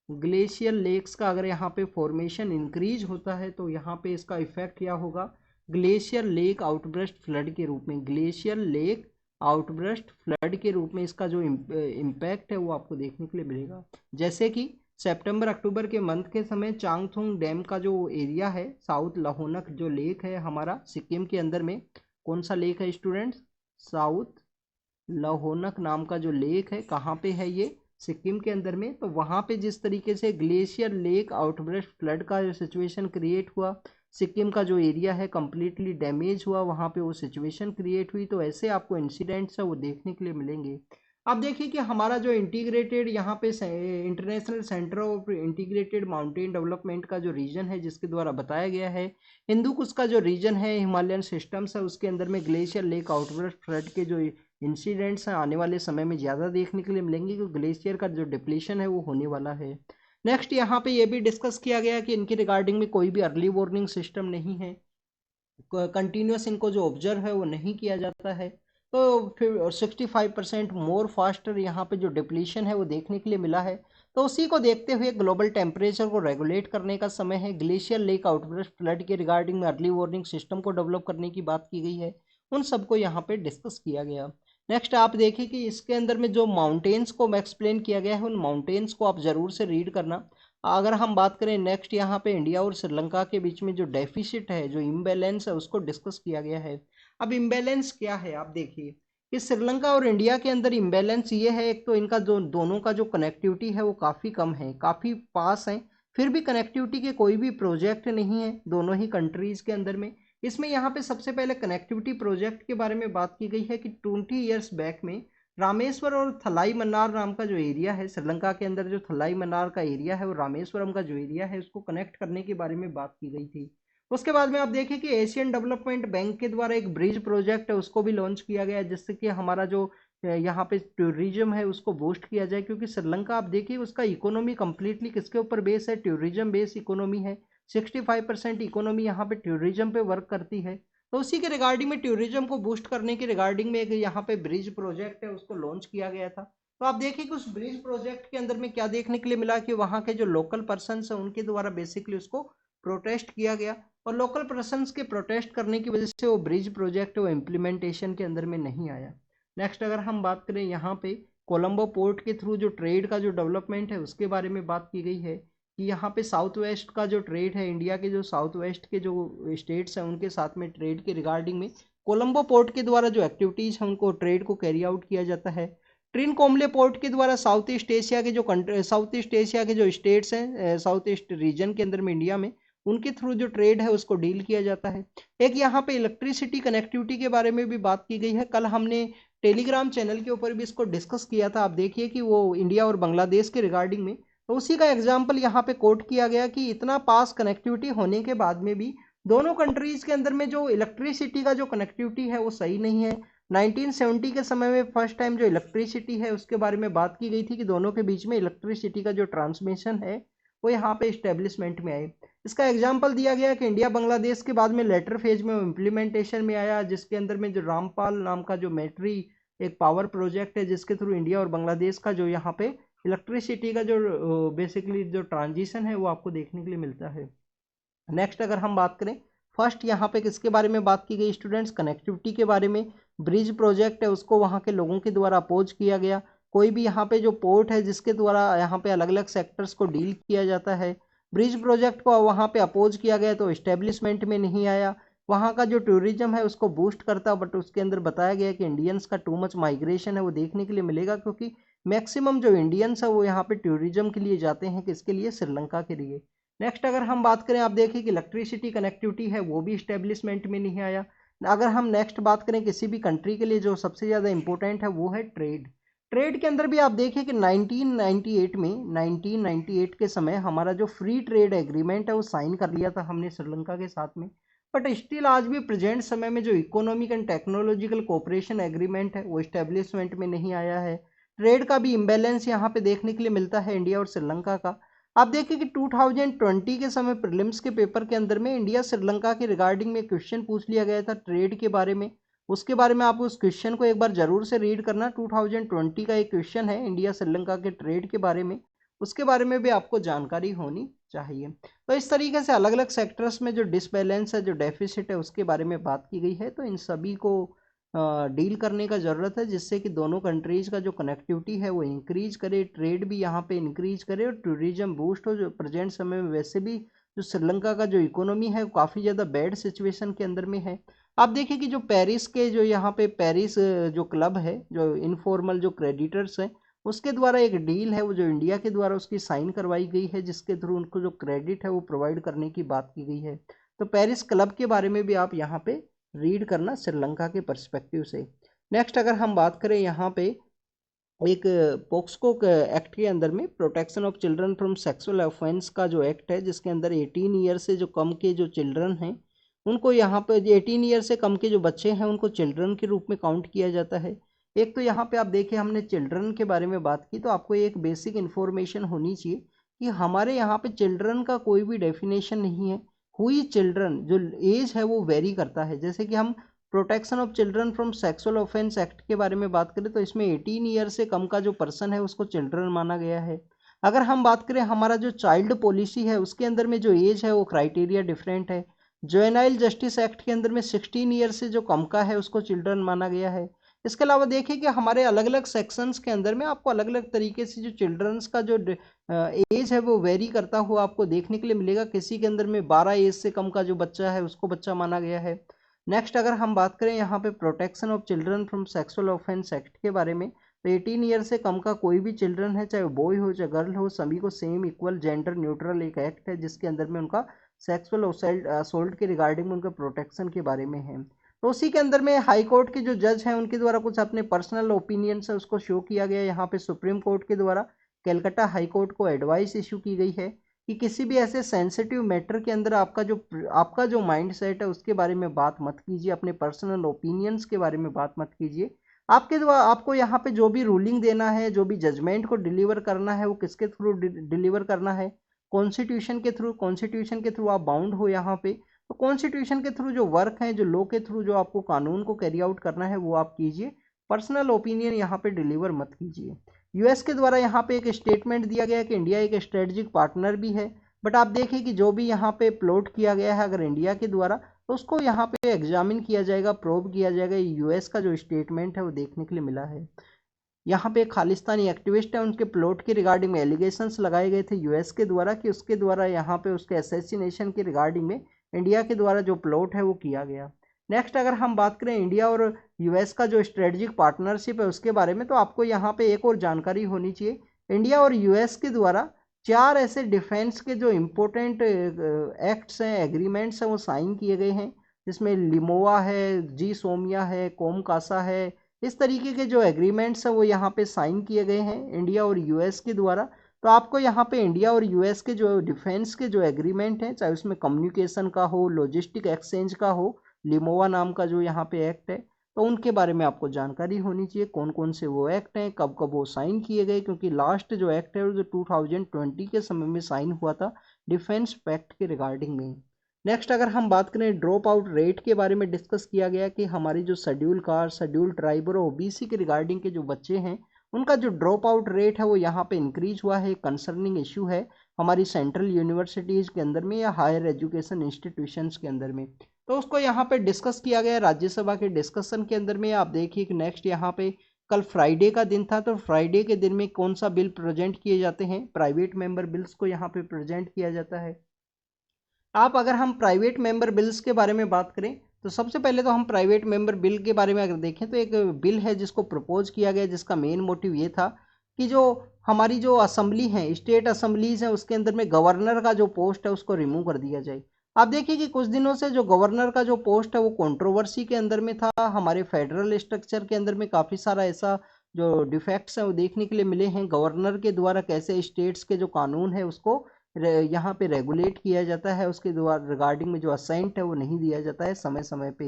ग्लेशियर लेक्स का अगर यहाँ पे फॉर्मेशन इंक्रीज होता है, तो यहाँ पे इसका इफेक्ट क्या होगा? ग्लेशियर लेक आउटब्रस्ट फ्लड के रूप में, ग्लेशियर लेक आउटब्रस्ट फ्लड के रूप में इसका जो इम्पैक्ट है वो आपको देखने के लिए मिलेगा। जैसे कि सितंबर अक्टूबर के मंथ के समय चांगथुंग डैम का जो एरिया है, साउथ लहोनक जो लेक है हमारा सिक्किम के अंदर में, कौन सा लेक है स्टूडेंट्स? साउथ लहोनक नाम का जो लेक है, कहाँ पे है ये? सिक्किम के अंदर में। तो वहाँ पे जिस तरीके से ग्लेशियर लेक आउटब्रस्ट फ्लड का जो सिचुएशन क्रिएट हुआ, सिक्किम का जो एरिया है कम्प्लीटली डैमेज हुआ, वहाँ पे वो सिचुएशन क्रिएट हुई, तो ऐसे आपको इंसिडेंट्स है वो देखने के लिए मिलेंगे। अब देखिए कि हमारा जो इंटीग्रेटेड यहाँ पे international centre of integrated mountain development का जो रीजन है, जिसके द्वारा बताया गया है हिंदू कुश का जो रीजन है, हिमालयन सिस्टम्स है, उसके अंदर में ग्लेशियर लेक आउटब्रस्ट फ्लड के जो इंसिडेंट्स हैं आने वाले समय में ज़्यादा देखने के लिए मिलेंगे, क्योंकि ग्लेशियर का जो डिप्लीशन है वो होने वाला है। नेक्स्ट यहाँ पे ये भी डिस्कस किया गया कि इनके रिगार्डिंग में कोई भी अर्ली वार्निंग सिस्टम नहीं है, कंटिन्यूस इनको जो ऑब्जर्व है वो नहीं किया जाता है। तो फिर 65% मोर फास्टर यहाँ पे जो डिप्लीशन है वो देखने के लिए मिला है। तो उसी को देखते हुए ग्लोबल टेम्परेचर को रेगुलेट करने का समय है। ग्लेशियर लेक आउटब्रस्ट फ्लड के रिगार्डिंग में अर्ली वार्निंग सिस्टम को डेवलप करने की बात की गई है, उन सबको यहाँ पे डिस्कस किया गया। नेक्स्ट आप देखिए कि इसके अंदर में जो माउंटेन्स को एक्सप्लेन किया गया है, उन माउंटेन्स को आप ज़रूर से रीड करना। अगर हम बात करें नेक्स्ट यहाँ पे इंडिया और श्रीलंका के बीच में जो डेफिसिट है, जो इम्बैलेंस है, उसको डिस्कस किया गया है। अब इम्बैलेंस क्या है आप देखिए कि श्रीलंका और इंडिया के अंदर इम्बैलेंस ये है, एक तो इनका जो दोनों का जो कनेक्टिविटी है वो काफ़ी कम है, काफ़ी पास है, फिर भी कनेक्टिविटी के कोई भी प्रोजेक्ट नहीं है दोनों ही कंट्रीज़ के अंदर में। इसमें यहाँ पे सबसे पहले कनेक्टिविटी प्रोजेक्ट के बारे में बात की गई है कि 20 ईयर्स बैक में रामेश्वर और थलाई मन्नार नाम का जो एरिया है श्रीलंका के अंदर, जो थलाई मन्नार का एरिया है और रामेश्वरम का जो एरिया है, उसको कनेक्ट करने के बारे में बात की गई थी। उसके बाद में आप देखें कि एशियन डेवलपमेंट बैंक के द्वारा एक ब्रिज प्रोजेक्ट है, उसको भी लॉन्च किया गया है, जिससे कि हमारा जो यहाँ पे टूरिज्म है उसको बूस्ट किया जाए, क्योंकि श्रीलंका आप देखिए उसका इकोनॉमी कंप्लीटली किसके ऊपर बेस है? टूरिज्म बेस इकोनॉमी है। 65% इकोनॉमी यहाँ पे टूरिज्म पे वर्क करती है। तो उसी के रिगार्डिंग में टूरिज्म को बूस्ट करने के रिगार्डिंग में एक यहाँ पे ब्रिज प्रोजेक्ट है, उसको लॉन्च किया गया था। तो आप देखिए कि उस ब्रिज प्रोजेक्ट के अंदर में क्या देखने के लिए मिला कि वहाँ के जो लोकल पर्सन्स हैं उनके द्वारा बेसिकली उसको प्रोटेस्ट किया गया, और लोकल पर्सन्स के प्रोटेस्ट करने की वजह से वो ब्रिज प्रोजेक्ट वो इम्प्लीमेंटेशन के अंदर में नहीं आया। नेक्स्ट अगर हम बात करें यहाँ पे कोलंबो पोर्ट के थ्रू जो ट्रेड का जो डेवलपमेंट है उसके बारे में बात की गई है कि यहाँ पे साउथ वेस्ट का जो ट्रेड है, इंडिया के जो साउथ वेस्ट के जो स्टेट्स हैं उनके साथ में ट्रेड के रिगार्डिंग में कोलंबो पोर्ट के द्वारा जो एक्टिविटीज़ हैं उनको ट्रेड को कैरी आउट किया जाता है। ट्रिनकोमले पोर्ट के द्वारा साउथ ईस्ट एशिया के जो स्टेट्स हैं साउथ ईस्ट रीजन के अंदर में इंडिया में, उनके थ्रू जो ट्रेड है उसको डील किया जाता है। एक यहाँ पे इलेक्ट्रिसिटी कनेक्टिविटी के बारे में भी बात की गई है, कल हमने टेलीग्राम चैनल के ऊपर भी इसको डिस्कस किया था। आप देखिए कि वो इंडिया और बांग्लादेश के रिगार्डिंग में, तो उसी का एग्जाम्पल यहाँ पे कोट किया गया कि इतना पास कनेक्टिविटी होने के बाद में भी दोनों कंट्रीज के अंदर में जो इलेक्ट्रिसिटी का जो कनेक्टिविटी है वो सही नहीं है। 1970 के समय में फर्स्ट टाइम जो इलेक्ट्रिसिटी है उसके बारे में बात की गई थी कि दोनों के बीच में इलेक्ट्रिसिटी का जो ट्रांसमिशन है वो यहाँ पे इस्टेब्लिशमेंट में आए। इसका एग्जाम्पल दिया गया कि इंडिया बांग्लादेश के बाद में लेटर फेज में वो इम्प्लीमेंटेशन में आया, जिसके अंदर में जो रामपाल नाम का जो मेट्री एक पावर प्रोजेक्ट है, जिसके थ्रू इंडिया और बांग्लादेश का जो यहाँ पे इलेक्ट्रिसिटी का जो बेसिकली जो ट्रांजिशन है वो आपको देखने के लिए मिलता है। नेक्स्ट अगर हम बात करें फर्स्ट यहाँ पे किसके बारे में बात की गई स्टूडेंट्स? कनेक्टिविटी के बारे में। ब्रिज प्रोजेक्ट है उसको वहाँ के लोगों के द्वारा अपोज किया गया। कोई भी यहाँ पे जो पोर्ट है जिसके द्वारा यहाँ पे अलग अलग सेक्टर्स को डील किया जाता है, ब्रिज प्रोजेक्ट को वहाँ पे अपोज किया गया तो इस्टेब्लिशमेंट में नहीं आया। वहाँ का जो टूरिज्म है उसको बूस्ट करता, बट उसके अंदर बताया गया कि इंडियंस का टू मच माइग्रेशन है वो देखने के लिए मिलेगा, क्योंकि मैक्सिमम जो इंडियंस है वो यहाँ पे टूरिज्म के लिए जाते हैं, किसके लिए, श्रीलंका के लिए। नेक्स्ट अगर हम बात करें, आप देखिए कि इलेक्ट्रिसिटी कनेक्टिविटी है वो भी इस्टेब्लिशमेंट में नहीं आया। अगर हम नेक्स्ट बात करें किसी भी कंट्री के लिए जो सबसे ज़्यादा इंपॉर्टेंट है वो है ट्रेड। ट्रेड के अंदर भी आप देखिए कि 1998 के समय हमारा जो फ्री ट्रेड एग्रीमेंट है वो साइन कर लिया था हमने श्रीलंका के साथ में। बट स्टिल आज भी प्रेजेंट समय में जो economic and technological cooperation agreement है वो इस्टेब्लिशमेंट में नहीं आया है। ट्रेड का भी इम्बैलेंस यहाँ पे देखने के लिए मिलता है इंडिया और श्रीलंका का। आप देखिए कि 2020 के समय प्रीलिम्स के पेपर के अंदर में इंडिया श्रीलंका के रिगार्डिंग में क्वेश्चन पूछ लिया गया था ट्रेड के बारे में। उसके बारे में आप उस क्वेश्चन को एक बार जरूर से रीड करना। 2020 का एक क्वेश्चन है इंडिया श्रीलंका के ट्रेड के बारे में, उसके बारे में भी आपको जानकारी होनी चाहिए। तो इस तरीके से अलग अलग सेक्टर्स में जो डिसबैलेंस है, जो डेफिसिट है, उसके बारे में बात की गई है। तो इन सभी को डील करने का ज़रूरत है, जिससे कि दोनों कंट्रीज़ का जो कनेक्टिविटी है वो इंक्रीज करे, ट्रेड भी यहाँ पे इंक्रीज करे और टूरिज्म बूस्ट हो। जो प्रेजेंट समय में वैसे भी जो श्रीलंका का जो इकोनॉमी है वो काफ़ी ज़्यादा बैड सिचुएशन के अंदर में है। आप देखिए कि जो पेरिस के जो यहाँ पे पेरिस जो क्लब है, जो इनफॉर्मल जो क्रेडिटर्स हैं, उसके द्वारा एक डील है वो जो इंडिया के द्वारा उसकी साइन करवाई गई है, जिसके थ्रू उनको जो क्रेडिट है वो प्रोवाइड करने की बात की गई है। तो पेरिस क्लब के बारे में भी आप यहाँ पे रीड करना श्रीलंका के पर्सपेक्टिव से। नेक्स्ट अगर हम बात करें यहाँ पे एक पोक्सको एक्ट के अंदर में protection of children from sexual offence का जो एक्ट है, जिसके अंदर 18 ईयर से जो कम के जो चिल्ड्रन हैं उनको यहाँ पे 18 ईयर से कम के जो बच्चे हैं उनको चिल्ड्रन के रूप में काउंट किया जाता है। एक तो यहाँ पे आप देखिए हमने चिल्ड्रन के बारे में बात की, तो आपको एक बेसिक इन्फॉर्मेशन होनी चाहिए कि हमारे यहाँ पे चिल्ड्रन का कोई भी डेफिनेशन नहीं है। हुई चिल्ड्रन जो एज है वो वेरी करता है। जैसे कि हम protection of children from sexual offence act के बारे में बात करें तो इसमें 18 ईयर से कम का जो पर्सन है उसको चिल्ड्रन माना गया है। अगर हम बात करें हमारा जो चाइल्ड पॉलिसी है उसके अंदर में जो एज है वो क्राइटेरिया डिफरेंट है। जुवेनाइल जस्टिस एक्ट के अंदर में 16 ईयर से जो कम का है उसको चिल्ड्रन माना गया है। इसके अलावा देखिए कि हमारे अलग अलग सेक्शंस के अंदर में आपको अलग अलग तरीके से जो चिल्ड्रंस का जो एज है वो वेरी करता हुआ आपको देखने के लिए मिलेगा। किसी के अंदर में 12 एज से कम का जो बच्चा है उसको बच्चा माना गया है। नेक्स्ट अगर हम बात करें यहाँ पे protection of children from sexual offence act के बारे में, तो 18 ईयर से कम का कोई भी चिल्ड्रन है, चाहे बॉय हो चाहे गर्ल हो, सभी को सेम इक्वल जेंडर न्यूट्रल एक एक्ट है जिसके अंदर में उनका सेक्सुअल असोल्ट के रिगार्डिंग में उनके प्रोटेक्शन के बारे में है। तो उसी के अंदर में हाई कोर्ट के जो जज हैं उनके द्वारा कुछ अपने पर्सनल ओपिनियंस है उसको शो किया गया। यहाँ पे सुप्रीम कोर्ट के द्वारा कलकत्ता हाई कोर्ट को एडवाइस इशू की गई है कि किसी भी ऐसे सेंसिटिव मैटर के अंदर आपका जो माइंड सेट है उसके बारे में बात मत कीजिए, अपने पर्सनल ओपिनियंस के बारे में बात मत कीजिए। आपके द्वारा आपको यहाँ पे जो भी रूलिंग देना है, जो भी जजमेंट को डिलीवर करना है, वो किसके थ्रू डिलीवर करना है, कॉन्स्टिट्यूशन के थ्रू। कॉन्स्टिट्यूशन के थ्रू आप बाउंड हो यहाँ पे। तो कॉन्स्टिट्यूशन के थ्रू जो वर्क है, जो लॉ के थ्रू जो आपको कानून को कैरी आउट करना है वो आप कीजिए। पर्सनल ओपिनियन यहाँ पे डिलीवर मत कीजिए। यूएस के द्वारा यहाँ पे एक स्टेटमेंट दिया गया कि इंडिया एक स्ट्रेटेजिक पार्टनर भी है। बट आप देखिए कि जो भी यहाँ पे प्लॉट किया गया है अगर इंडिया के द्वारा, तो उसको यहाँ पे एग्जामिन किया जाएगा, प्रोब किया जाएगा। यूएस का जो स्टेटमेंट है वो देखने के लिए मिला है। यहाँ पे एक खालिस्तानी एक्टिविस्ट है, उनके प्लॉट के रिगार्डिंग में एलिगेशंस लगाए गए थे यूएस के द्वारा कि उसके द्वारा यहाँ पे उसके असैसिनेशन के रिगार्डिंग में इंडिया के द्वारा जो प्लॉट है वो किया गया। नेक्स्ट अगर हम बात करें इंडिया और यूएस का जो स्ट्रेटजिक पार्टनरशिप है उसके बारे में, तो आपको यहाँ पे एक और जानकारी होनी चाहिए। इंडिया और यूएस के द्वारा 4 ऐसे डिफेंस के जो इम्पोर्टेंट एक्ट्स हैं, एग्रीमेंट्स हैं, वो साइन किए गए हैं, जिसमें लिमोआ है, जी सोमिया है, कोमकासा है। इस तरीके के जो एग्रीमेंट्स हैं वो यहाँ पे साइन किए गए हैं इंडिया और यूएस के द्वारा। तो आपको यहाँ पे इंडिया और यूएस के जो डिफेंस के जो एग्रीमेंट हैं, चाहे उसमें कम्युनिकेशन का हो, लॉजिस्टिक एक्सचेंज का हो, लिमोवा नाम का जो यहाँ पे एक्ट है, तो उनके बारे में आपको जानकारी होनी चाहिए कौन कौन से वो एक्ट हैं, कब कब वो साइन किए गए, क्योंकि लास्ट जो एक्ट है वो जो 2020 के समय में साइन हुआ था डिफेंस पैक्ट के रिगार्डिंग में। नेक्स्ट अगर हम बात करें ड्रॉप आउट रेट के बारे में, डिस्कस किया गया कि हमारी जो शेड्यूल कास्ट, शेड्यूल ट्राइब और ओबीसी के रिगार्डिंग के जो बच्चे हैं उनका जो ड्रॉप आउट रेट है वो यहाँ पे इंक्रीज हुआ है। कंसर्निंग इशू है हमारी सेंट्रल यूनिवर्सिटीज़ के अंदर में या हायर एजुकेशन इंस्टीट्यूशंस के अंदर में। तो उसको यहाँ पे डिस्कस किया गया राज्यसभा के डिस्कशन के अंदर में। आप देखिए कि नेक्स्ट यहाँ पे कल फ्राइडे का दिन था, तो फ्राइडे के दिन में कौन सा बिल प्रेजेंट किए जाते हैं, प्राइवेट मेंबर बिल्स को यहाँ पे प्रेजेंट किया जाता है। आप अगर हम प्राइवेट मेंबर बिल्स के बारे में बात करें तो सबसे पहले तो हम प्राइवेट मेंबर बिल के बारे में अगर देखें तो एक बिल है जिसको प्रपोज किया गया, जिसका मेन मोटिव ये था कि जो हमारी जो असेंबली है, स्टेट असेंबलीज है, उसके अंदर में गवर्नर का जो पोस्ट है उसको रिमूव कर दिया जाए। आप देखिए कि कुछ दिनों से जो गवर्नर का जो पोस्ट है वो कंट्रोवर्सी के अंदर में था। हमारे फेडरल स्ट्रक्चर के अंदर में काफ़ी सारा ऐसा जो डिफेक्ट्स हैं वो देखने के लिए मिले हैं। गवर्नर के द्वारा कैसे स्टेट्स के जो कानून है उसको यहाँ पे रेगुलेट किया जाता है, उसके द्वारा रिगार्डिंग में जो असेंट है वो नहीं दिया जाता है समय समय पे।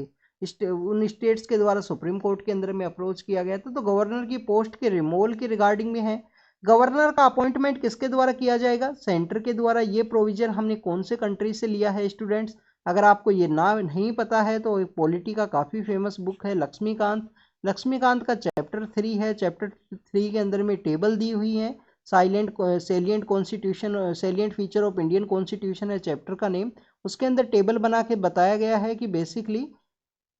उन स्टेट्स के द्वारा सुप्रीम कोर्ट के अंदर में अप्रोच किया गया था, तो गवर्नर की पोस्ट के रिमूवल के रिगार्डिंग में है। गवर्नर का अपॉइंटमेंट किसके द्वारा किया जाएगा? सेंटर के द्वारा। ये प्रोविजन हमने कौन से कंट्री से लिया है स्टूडेंट्स? अगर आपको ये ना नहीं पता है तो एक पॉलिटी का काफ़ी फेमस बुक है लक्ष्मीकांत। लक्ष्मीकांत का चैप्टर 3 है। चैप्टर 3 के अंदर में टेबल दी हुई है। Salient constitution, salient feature of Indian constitution है चैप्टर का नेम। उसके अंदर टेबल बना के बताया गया है कि बेसिकली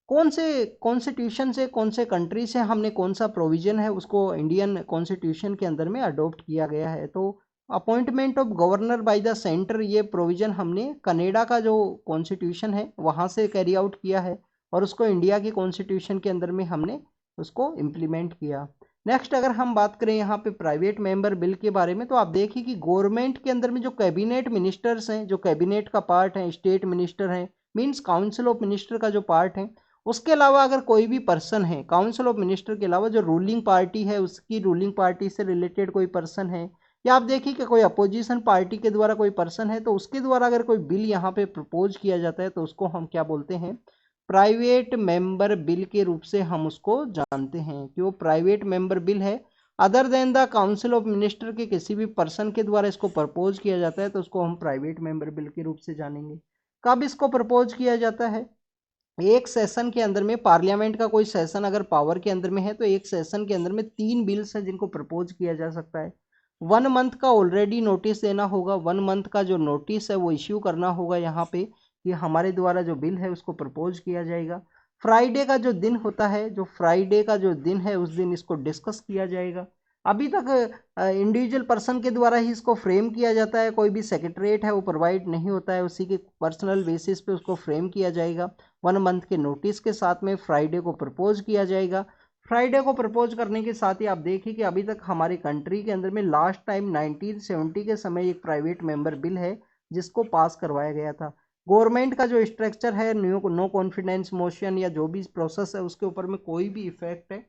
कौन से कॉन्स्टिट्यूशन से, कौन से कंट्री से हमने कौन सा प्रोविजन है उसको इंडियन कॉन्स्टिट्यूशन के अंदर में अडॉप्ट किया गया है। तो appointment of governor by the centre, ये प्रोविजन हमने कनाडा का जो कॉन्स्टिट्यूशन है वहाँ से कैरी आउट किया है और उसको इंडिया की कॉन्स्टिट्यूशन के अंदर में हमने उसको इम्प्लीमेंट किया। नेक्स्ट अगर हम बात करें यहाँ पे प्राइवेट मेंबर बिल के बारे में, तो आप देखिए कि गवर्नमेंट के अंदर में जो कैबिनेट मिनिस्टर्स हैं, जो कैबिनेट का पार्ट है, स्टेट मिनिस्टर हैं, मीन्स काउंसिल ऑफ मिनिस्टर का जो पार्ट है, उसके अलावा अगर कोई भी पर्सन है, काउंसिल ऑफ मिनिस्टर के अलावा जो रूलिंग पार्टी है उसकी रूलिंग पार्टी से रिलेटेड कोई पर्सन है, या आप देखिए कि कोई अपोजिशन पार्टी के द्वारा कोई पर्सन है, तो उसके द्वारा अगर कोई बिल यहाँ पे प्रपोज किया जाता है तो उसको हम क्या बोलते हैं? प्राइवेट मेंबर बिल के रूप से हम उसको जानते हैं कि वो प्राइवेट मेंबर बिल है। Other than the council of minister के किसी भी पर्सन के द्वारा इसको प्रपोज किया जाता है तो उसको हम प्राइवेट मेंबर बिल के रूप से जानेंगे। कब इसको प्रपोज किया जाता है? एक सेशन के अंदर में, पार्लियामेंट का कोई सेशन अगर पावर के अंदर में है तो एक सेशन के अंदर में 3 बिल्स हैं जिनको प्रपोज किया जा सकता है। 1 मंथ का ऑलरेडी नोटिस देना होगा। 1 मंथ का जो नोटिस है वो इश्यू करना होगा यहाँ पे कि हमारे द्वारा जो बिल है उसको प्रपोज किया जाएगा। फ्राइडे का जो दिन होता है, जो फ्राइडे का जो दिन है उस दिन इसको डिस्कस किया जाएगा। अभी तक इंडिविजुअल पर्सन के द्वारा ही इसको फ्रेम किया जाता है, कोई भी सेक्रेटरीट है वो प्रोवाइड नहीं होता है, उसी के पर्सनल बेसिस पे उसको फ्रेम किया जाएगा। 1 मंथ के नोटिस के साथ में फ्राइडे को प्रपोज किया जाएगा। फ्राइडे को प्रपोज करने के साथ ही आप देखिए कि अभी तक हमारी कंट्री के अंदर में लास्ट टाइम 1970 के समय एक प्राइवेट मेंबर बिल है जिसको पास करवाया गया था। गवर्नमेंट का जो स्ट्रक्चर है, नो कॉन्फिडेंस मोशन या जो भी प्रोसेस है उसके ऊपर में कोई भी इफेक्ट है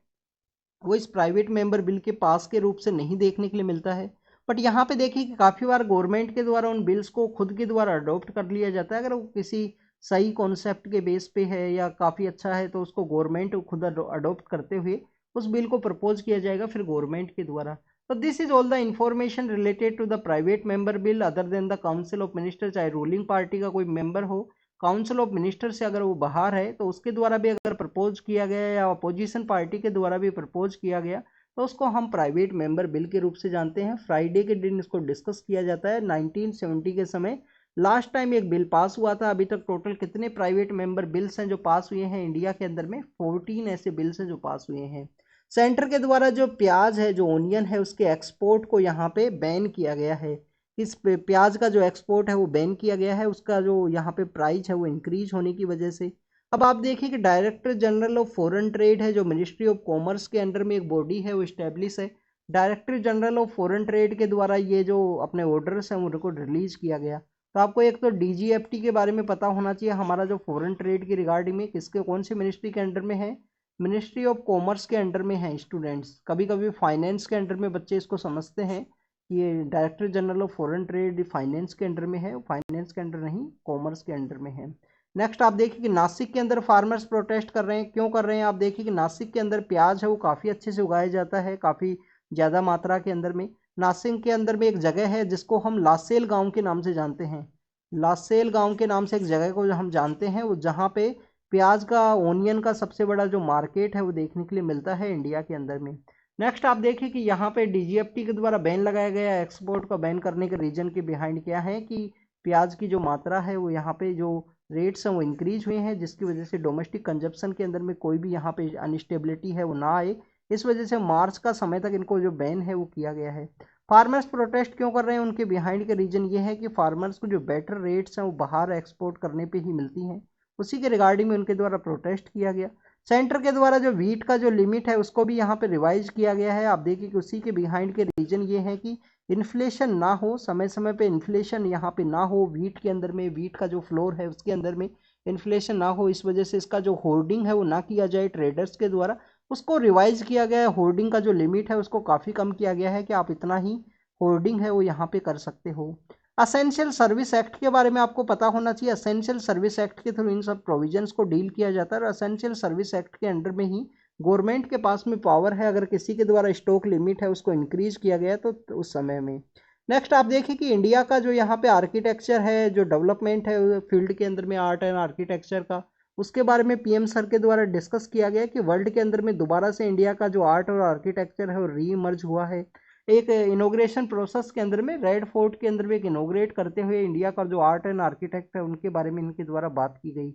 वो इस प्राइवेट मेंबर बिल के पास के रूप से नहीं देखने के लिए मिलता है। बट यहाँ पे देखिए कि काफ़ी बार गवर्नमेंट के द्वारा उन बिल्स को खुद के द्वारा अडॉप्ट कर लिया जाता है। अगर वो किसी सही कॉन्सेप्ट के बेस पे है या काफ़ी अच्छा है तो उसको गवर्नमेंट खुद अडॉप्ट करते हुए उस बिल को प्रपोज किया जाएगा फिर गवर्नमेंट के द्वारा। तो this is all the information related to the private member bill other than the council of minister. चाहे रूलिंग पार्टी का कोई मेंबर हो, काउंसिल ऑफ मिनिस्टर से अगर वो बाहर है तो उसके द्वारा भी अगर प्रपोज किया गया या अपोजिशन पार्टी के द्वारा भी प्रपोज किया गया तो उसको हम प्राइवेट मेंबर बिल के रूप से जानते हैं। फ्राइडे के दिन इसको डिस्कस किया जाता है। 1970 के समय लास्ट टाइम एक बिल पास हुआ था। अभी तक टोटल कितने प्राइवेट मेंबर बिल्स हैं जो पास हुए हैं इंडिया के अंदर में? 14 ऐसे बिल्स हैं जो पास हुए हैं। सेंटर के द्वारा जो प्याज है, जो ओनियन है, उसके एक्सपोर्ट को यहाँ पे बैन किया गया है। इस प्याज का जो एक्सपोर्ट है वो बैन किया गया है, उसका जो यहाँ पे प्राइस है वो इंक्रीज होने की वजह से। अब आप देखिए कि director general of foreign trade है जो मिनिस्ट्री ऑफ कॉमर्स के अंडर में एक बॉडी है वो इस्टेब्लिश है। Director general of foreign trade के द्वारा ये जो अपने ऑर्डर्स हैं उनको रिलीज किया गया। तो आपको एक तो डीजीएफटी के बारे में पता होना चाहिए, हमारा जो फॉरेन ट्रेड की रिगार्डिंग में किसके कौन सी मिनिस्ट्री के अंडर में है? मिनिस्ट्री ऑफ कॉमर्स के अंडर में है स्टूडेंट्स। कभी कभी फाइनेंस के अंडर में बच्चे इसको समझते हैं, ये director general of foreign trade finance के अंडर में है, फाइनेंस के अंडर नहीं, कॉमर्स के अंडर में है। नेक्स्ट आप देखिए कि नासिक के अंदर फार्मर्स प्रोटेस्ट कर रहे हैं। क्यों कर रहे हैं? आप देखिए कि नासिक के अंदर प्याज है वो काफ़ी अच्छे से उगाया जाता है, काफ़ी ज़्यादा मात्रा के अंदर में। नासिक के अंदर में एक जगह है जिसको हम लासेल गाँव के नाम से जानते हैं। लासेल गाँव के नाम से एक जगह को हम जानते हैं, वो जहाँ पे प्याज का, ओनियन का सबसे बड़ा जो मार्केट है वो देखने के लिए मिलता है इंडिया के अंदर में। नेक्स्ट आप देखिए कि यहाँ पे डीजीएफटी के द्वारा बैन लगाया गया है। एक्सपोर्ट को बैन करने के रीजन के बिहाइंड क्या है कि प्याज की जो मात्रा है वो यहाँ पे जो रेट्स हैं वो इंक्रीज हुए हैं, जिसकी वजह से डोमेस्टिक कंजप्शन के अंदर में कोई भी यहाँ पे अनस्टेबिलिटी है वो ना आए। इस वजह से मार्च का समय तक इनको जो बैन है वो किया गया है। फार्मर्स प्रोटेस्ट क्यों कर रहे हैं, उनके बिहाइंड के रीजन ये है कि फार्मर्स को जो बेटर रेट्स हैं वो बाहर एक्सपोर्ट करने पे ही मिलती हैं, उसी के रिगार्डिंग में उनके द्वारा प्रोटेस्ट किया गया। सेंटर के द्वारा जो वीट का जो लिमिट है उसको भी यहाँ पे रिवाइज किया गया है। आप देखिए कि उसी के बिहाइंड के रीजन ये है कि इन्फ्लेशन ना हो, समय समय पे इन्फ्लेशन यहाँ पे ना हो, वीट के अंदर में, वीट का जो फ्लोर है उसके अंदर में इन्फ्लेशन ना हो, इस वजह से इसका जो होर्डिंग है वो ना किया जाए ट्रेडर्स के द्वारा, उसको रिवाइज किया गया है। होर्डिंग का जो लिमिट है उसको काफ़ी कम किया गया है कि आप इतना ही होर्डिंग है वो यहाँ पे कर सकते हो। असेंशियल सर्विस एक्ट के बारे में आपको पता होना चाहिए। असेंशियल सर्विस एक्ट के थ्रू इन सब प्रोविजंस को डील किया जाता है और असेंशियल सर्विस एक्ट के अंडर में ही गवर्नमेंट के पास में पावर है, अगर किसी के द्वारा स्टॉक लिमिट है उसको इंक्रीज किया गया तो उस समय में। नेक्स्ट आप देखिए कि इंडिया का जो यहाँ पे आर्किटेक्चर है, जो डेवलपमेंट है फील्ड के अंदर में आर्ट एंड आर्किटेक्चर का, उसके बारे में पीएम सर के द्वारा डिस्कस किया गया कि वर्ल्ड के अंदर में दोबारा से इंडिया का जो आर्ट और आर्किटेक्चर है वो रीइमर्ज हुआ है। एक इनोग्रेशन प्रोसेस के अंदर में रेड फोर्ट के अंदर में एक इनोग्रेट करते हुए इंडिया का जो आर्ट एंड आर्किटेक्ट है उनके बारे में इनके द्वारा बात की गई।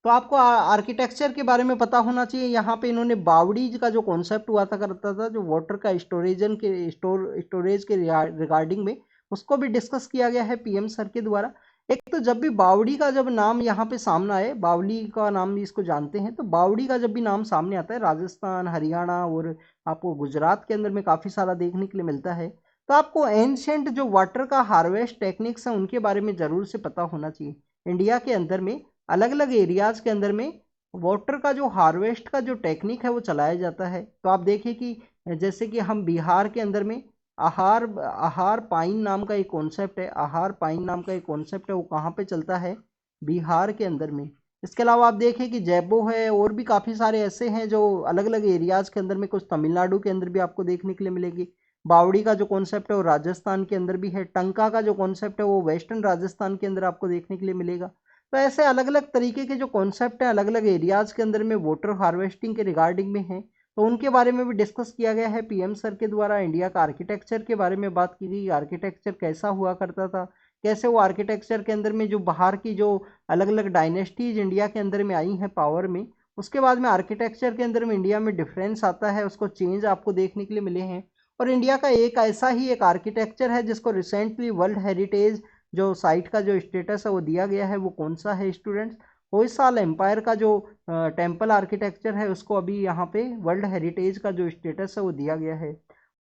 तो आपको आर्किटेक्चर के बारे में पता होना चाहिए। यहाँ पे इन्होंने बावड़ी का जो कॉन्सेप्ट हुआ था करता था, जो वाटर का स्टोरेज के रिगार्डिंग में, उसको भी डिस्कस किया गया है पीएम सर के द्वारा। एक तो जब भी बावड़ी का जब नाम यहाँ पे सामने आए, बावली का नाम भी इसको जानते हैं, तो बावड़ी का जब भी नाम सामने आता है राजस्थान, हरियाणा और आपको गुजरात के अंदर में काफ़ी सारा देखने के लिए मिलता है, तो आपको एंशियंट जो वाटर का हार्वेस्ट टेक्निक्स हैं उनके बारे में ज़रूर से पता होना चाहिए। इंडिया के अंदर में अलग अलग एरियाज़ के अंदर में वाटर का जो हार्वेस्ट का जो टेक्निक है वो चलाया जाता है। तो आप देखिए कि जैसे कि हम बिहार के अंदर में आहार आहार पाइन नाम का एक कॉन्सेप्ट है, आहार पाइन नाम का एक कॉन्सेप्ट है, वो कहाँ पे चलता है, बिहार के अंदर में। इसके अलावा आप देखें कि जैबो है और भी काफ़ी सारे ऐसे हैं जो अलग अलग एरियाज़ के अंदर में, कुछ तमिलनाडु के अंदर भी आपको देखने के लिए मिलेगी। बावड़ी का जो कॉन्सेप्ट है वो राजस्थान के अंदर भी है। टंका का जो कॉन्सेप्ट है वो वेस्टर्न राजस्थान के अंदर आपको देखने के लिए मिलेगा। तो ऐसे अलग अलग तरीके के जो कॉन्सेप्ट हैं अलग अलग एरियाज़ के अंदर में वाटर हार्वेस्टिंग के रिगार्डिंग में हैं, तो उनके बारे में भी डिस्कस किया गया है पीएम सर के द्वारा। इंडिया का आर्किटेक्चर के बारे में बात की गई, आर्किटेक्चर कैसा हुआ करता था, कैसे वो आर्किटेक्चर के अंदर में जो बाहर की जो अलग अलग डायनेस्टीज इंडिया के अंदर में आई हैं पावर में, उसके बाद में आर्किटेक्चर के अंदर में इंडिया में डिफरेंस आता है, उसको चेंज आपको देखने के लिए मिले हैं। और इंडिया का एक ऐसा ही एक आर्किटेक्चर है जिसको रिसेंटली वर्ल्ड हेरिटेज जो साइट का जो स्टेटस है वो दिया गया है, वो कौन सा है स्टूडेंट्स, होयसाल एम्पायर का जो टेम्पल आर्किटेक्चर है उसको अभी यहाँ पे वर्ल्ड हेरिटेज का जो स्टेटस है वो दिया गया है।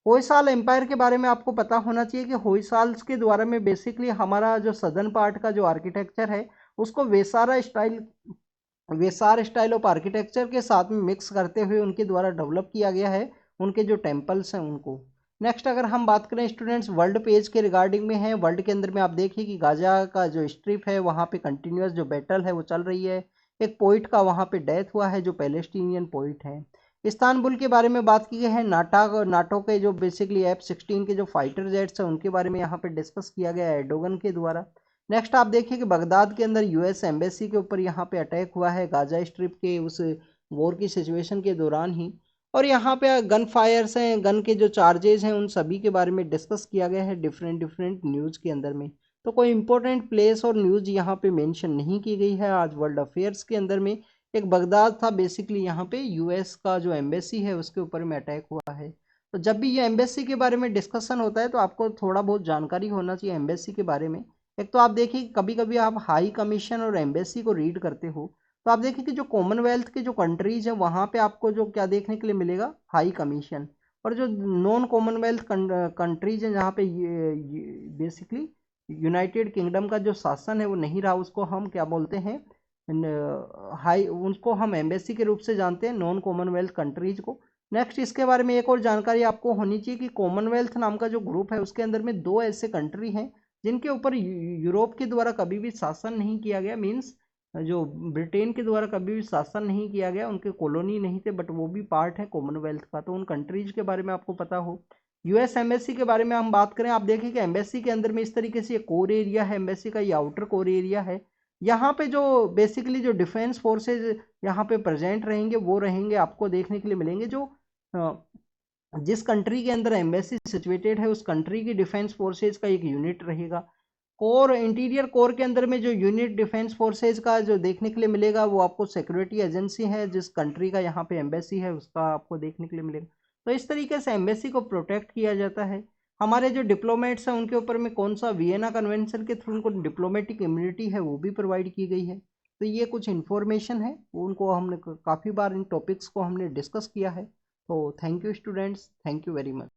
होयसाल एम्पायर के बारे में आपको पता होना चाहिए कि होयसाल्स के द्वारा में बेसिकली हमारा जो सदर्न पार्ट का जो आर्किटेक्चर है उसको वेसार स्टाइल ऑफ आर्किटेक्चर के साथ में मिक्स करते हुए उनके द्वारा डेवलप किया गया है, उनके जो टेम्पल्स हैं उनको। नेक्स्ट अगर हम बात करें स्टूडेंट्स वर्ल्ड पेज के रिगार्डिंग में है, वर्ल्ड के अंदर में आप देखिए कि गाजा का जो स्ट्रिप है वहाँ पे कंटिन्यूस जो बैटल है वो चल रही है। एक पोइट का वहाँ पे डेथ हुआ है जो पैलेस्टीनियन पोइट है। इस्तानबुल के बारे में बात की गई है। नाटो के जो बेसिकली F-16 के जो फाइटर जेट्स हैं उनके बारे में यहाँ पे डिस्कस किया गया है एर्डोगन के द्वारा। नेक्स्ट आप देखिए कि बगदाद के अंदर यूएस एम्बेसी के ऊपर यहाँ पे अटैक हुआ है गाजा स्ट्रिप के उस वॉर की सिचुएशन के दौरान ही, और यहाँ पे गन फायर्स हैं, गन के जो चार्जेस हैं उन सभी के बारे में डिस्कस किया गया है डिफरेंट डिफरेंट न्यूज़ के अंदर में। तो कोई इंपॉर्टेंट प्लेस और न्यूज़ यहाँ पे मेंशन नहीं की गई है। आज वर्ल्ड अफेयर्स के अंदर में एक बगदाद था, बेसिकली यहाँ पे यूएस का जो एम्बेसी है उसके ऊपर में अटैक हुआ है। तो जब भी ये एम्बेसी के बारे में डिस्कशन होता है तो आपको थोड़ा बहुत जानकारी होना चाहिए एम्बेसी के बारे में। एक तो आप देखिए कभी कभी आप हाई कमीशन और एम्बेसी को रीड करते हो तो आप देखिए कि जो कॉमनवेल्थ के जो कंट्रीज हैं वहाँ पे आपको जो क्या देखने के लिए मिलेगा, हाई कमीशन। और जो नॉन कॉमनवेल्थ कंट्रीज हैं जहाँ पे बेसिकली यूनाइटेड किंगडम का जो शासन है वो नहीं रहा, उसको हम क्या बोलते हैं, हाई, उनको हम एम्बेसी के रूप से जानते हैं नॉन कॉमनवेल्थ कंट्रीज को। नेक्स्ट इसके बारे में एक और जानकारी आपको होनी चाहिए कि कॉमनवेल्थ नाम का जो ग्रुप है उसके अंदर में दो ऐसे कंट्री हैं जिनके ऊपर यूरोप के द्वारा कभी भी शासन नहीं किया गया, मीन्स जो ब्रिटेन के द्वारा कभी भी शासन नहीं किया गया, उनके कॉलोनी नहीं थे, बट वो भी पार्ट है कॉमनवेल्थ का। तो उन कंट्रीज के बारे में आपको पता हो। यूएस एम्बेसी के बारे में हम बात करें, आप देखिए कि एम्बेसी के अंदर में इस तरीके से ये कोर एरिया है, एम्बेसी का ये आउटर कोर एरिया है। यहाँ पे जो बेसिकली जो डिफेंस फोर्सेज यहाँ पे प्रेजेंट रहेंगे वो रहेंगे, आपको देखने के लिए मिलेंगे जो जिस कंट्री के अंदर एम्बेसी सिचुएटेड है उस कंट्री की डिफेंस फोर्सेज का एक यूनिट रहेगा। कोर, इंटीरियर कोर के अंदर में जो यूनिट डिफेंस फोर्सेज का जो देखने के लिए मिलेगा वो आपको सिक्योरिटी एजेंसी है जिस कंट्री का यहाँ पे एम्बेसी है उसका आपको देखने के लिए मिलेगा। तो इस तरीके से एम्बेसी को प्रोटेक्ट किया जाता है। हमारे जो डिप्लोमेट्स हैं उनके ऊपर में कौन सा वियना कन्वेंशन के थ्रू उनको डिप्लोमेटिक इम्यूनिटी है वो भी प्रोवाइड की गई है। तो ये कुछ इन्फॉर्मेशन है, उनको हमने काफ़ी बार इन टॉपिक्स को हमने डिस्कस किया है। तो thank you students, thank you very much.